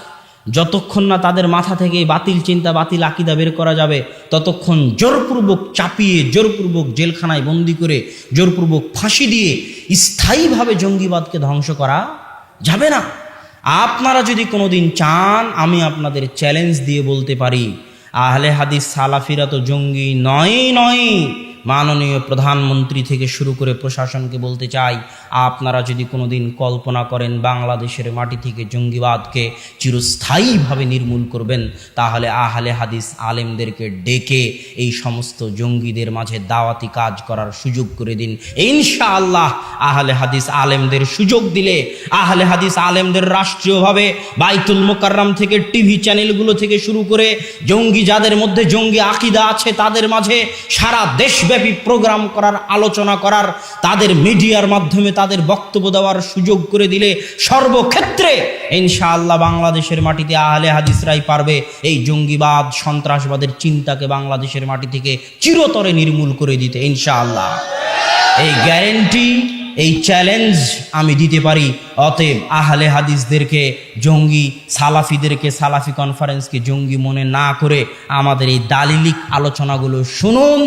যতক্ষণ না তাদের মাথা থেকে বাতিল চিন্তা, বাতিল আকিদা বের করা যাবে, ততক্ষণ জোরপূর্বক চাপিয়ে, জোরপূর্বক জেলখানায় বন্দি করে, জোরপূর্বক ফাঁসি দিয়ে স্থায়ীভাবে জঙ্গিবাদকে ধ্বংস করা যাবে না। আপনারা যদি কোনোদিন চান, আমি আপনাদের চ্যালেঞ্জ দিয়ে বলতে পারি, আহলে হাদিস সালাফিরা তো জঙ্গি নয়। মাননীয় প্রধানমন্ত্রী থেকে শুরু করে প্রশাসনকে বলতে চাই, আপনারা যদি কোনোদিন কল্পনা করেন বাংলাদেশের মাটি থেকে জঙ্গিবাদকে চিরস্থায়ীভাবে নির্মূল করবেন, তাহলে আহলে হাদিস আলেমদেরকে ডেকে এই সমস্ত জঙ্গিদের মাঝে দাওয়াতি কাজ করার সুযোগ করে দিন। ইনশাআল্লাহ আহলে হাদিস আলেমদের সুযোগ দিলে, আহলে হাদিস আলেমদের রাষ্ট্রীয়ভাবে বাইতুল মোকাররম থেকে, টিভি চ্যানেলগুলো থেকে শুরু করে, জঙ্গি যাদের মধ্যে জঙ্গি আকিদা আছে তাদের মাঝে সারা দেশব্যাপী প্রোগ্রাম করার, আলোচনা করার, তাদের মিডিয়ার মাধ্যমে তাদের বক্তব্য দেওয়ার সুযোগ করে দিলে সর্বক্ষেত্রে ইনশাআল্লাহ বাংলাদেশের মাটিতে আহলে হাদিসরাই পারবে এই জঙ্গিবাদ, সন্ত্রাসবাদের চিন্তাকে বাংলাদেশের মাটি থেকে চিরতরে নির্মূল করে দিতে ইনশাআল্লাহ। এই গ্যারেন্টি, এই চ্যালেঞ্জ আমি দিতে পারি। অতএব আহলে হাদিসদেরকে জঙ্গি, সালাফিদেরকে, সালাফি কনফারেন্সকে জঙ্গি মনে না করে আমাদের এই দালিলিক আলোচনাগুলো শুনুন,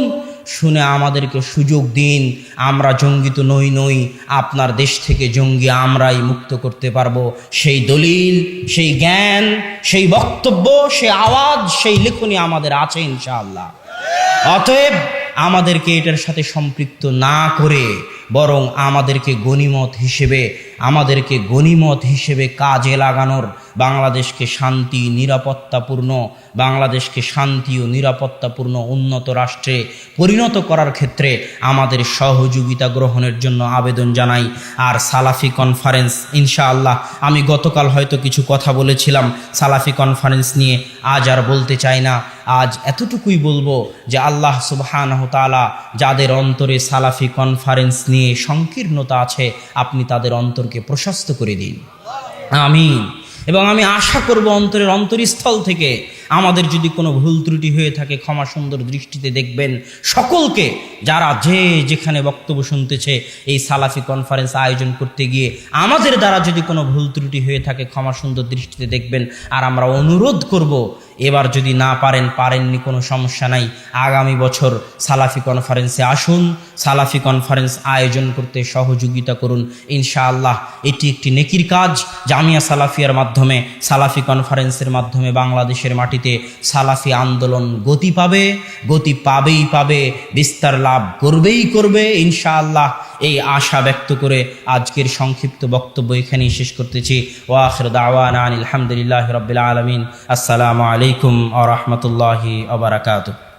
শুনে আমাদেরকে সুযোগ দিন। আমরা জঙ্গি তো নই, আপনার দেশ থেকে জঙ্গি আমরাই মুক্ত করতে পারবো। সেই দলিল, সেই জ্ঞান, সেই বক্তব্য, সেই আওয়াজ, সেই লেখনী আমাদের আছে ইনশাআল্লাহ। অতএব আমাদেরকে এটার সাথে সম্পৃক্ত না করে, বরং আমাদেরকে গনিমত হিসেবে কাজে লাগানোর, বাংলাদেশকে শান্তি ও নিরাপত্তাপূর্ণ উন্নত রাষ্ট্রে পরিণত করার ক্ষেত্রে আমাদের সহযোগিতা গ্রহণের জন্য আবেদন জানাই। আর সালাফি কনফারেন্স ইনশাআল্লাহ, আমি গতকাল হয়তো কিছু কথা বলেছিলাম সালাফি কনফারেন্স নিয়ে, আজ আর বলতে চাই না। আজ এতটুকুই বলবো যে আল্লাহ সুবহানাহু তাআলা যাদের অন্তরে সালাফি কনফারেন্স নিয়ে সংকীর্ণতা আছে, আপনি তাদের অন্তরকে প্রশস্ত করে দিন, আমিন। এবং আমি আশা করব অন্তরের অন্তরস্থল থেকে আমাদের যদি কোনো ভুল ত্রুটি হয়ে থাকে ক্ষমা সুন্দর দৃষ্টিতে দেখবেন। সকলকে, যারা যেখানে বক্তব্য শুনতেছে, এই সালাফি কনফারেন্স আয়োজন করতে গিয়ে আমাদের দ্বারা যদি কোনো ভুল ত্রুটি হয়ে থাকে ক্ষমা সুন্দর দৃষ্টিতে দেখবেন। আর আমরা অনুরোধ করব, এবার যদি না পারেননি কোনো সমস্যা নাই, আগামী বছর সালাফি কনফারেন্সে আসুন, সালাফি কনফারেন্স আয়োজন করতে সহযোগিতা করুন ইনশাআল্লাহ। এটি একটি নেকির কাজ। জামিয়া সালাফিয়ার মাধ্যমে, সালাফি কনফারেন্সের মাধ্যমে বাংলাদেশের মাটিতে সালাফি আন্দোলন গতি পাবে, বিস্তার লাভ করবে ইনশাআল্লাহ। এই আশা ব্যক্ত করে আজকের সংক্ষিপ্ত বক্তব্য এখানেই শেষ করতেছি। ওয়া আখিরু দাওয়ানা আলহামদুলিল্লাহি রাব্বিল আলামিন। আসসালামু আলাইকুম ওয়া রাহমাতুল্লাহি ওয়া বারাকাতুহু।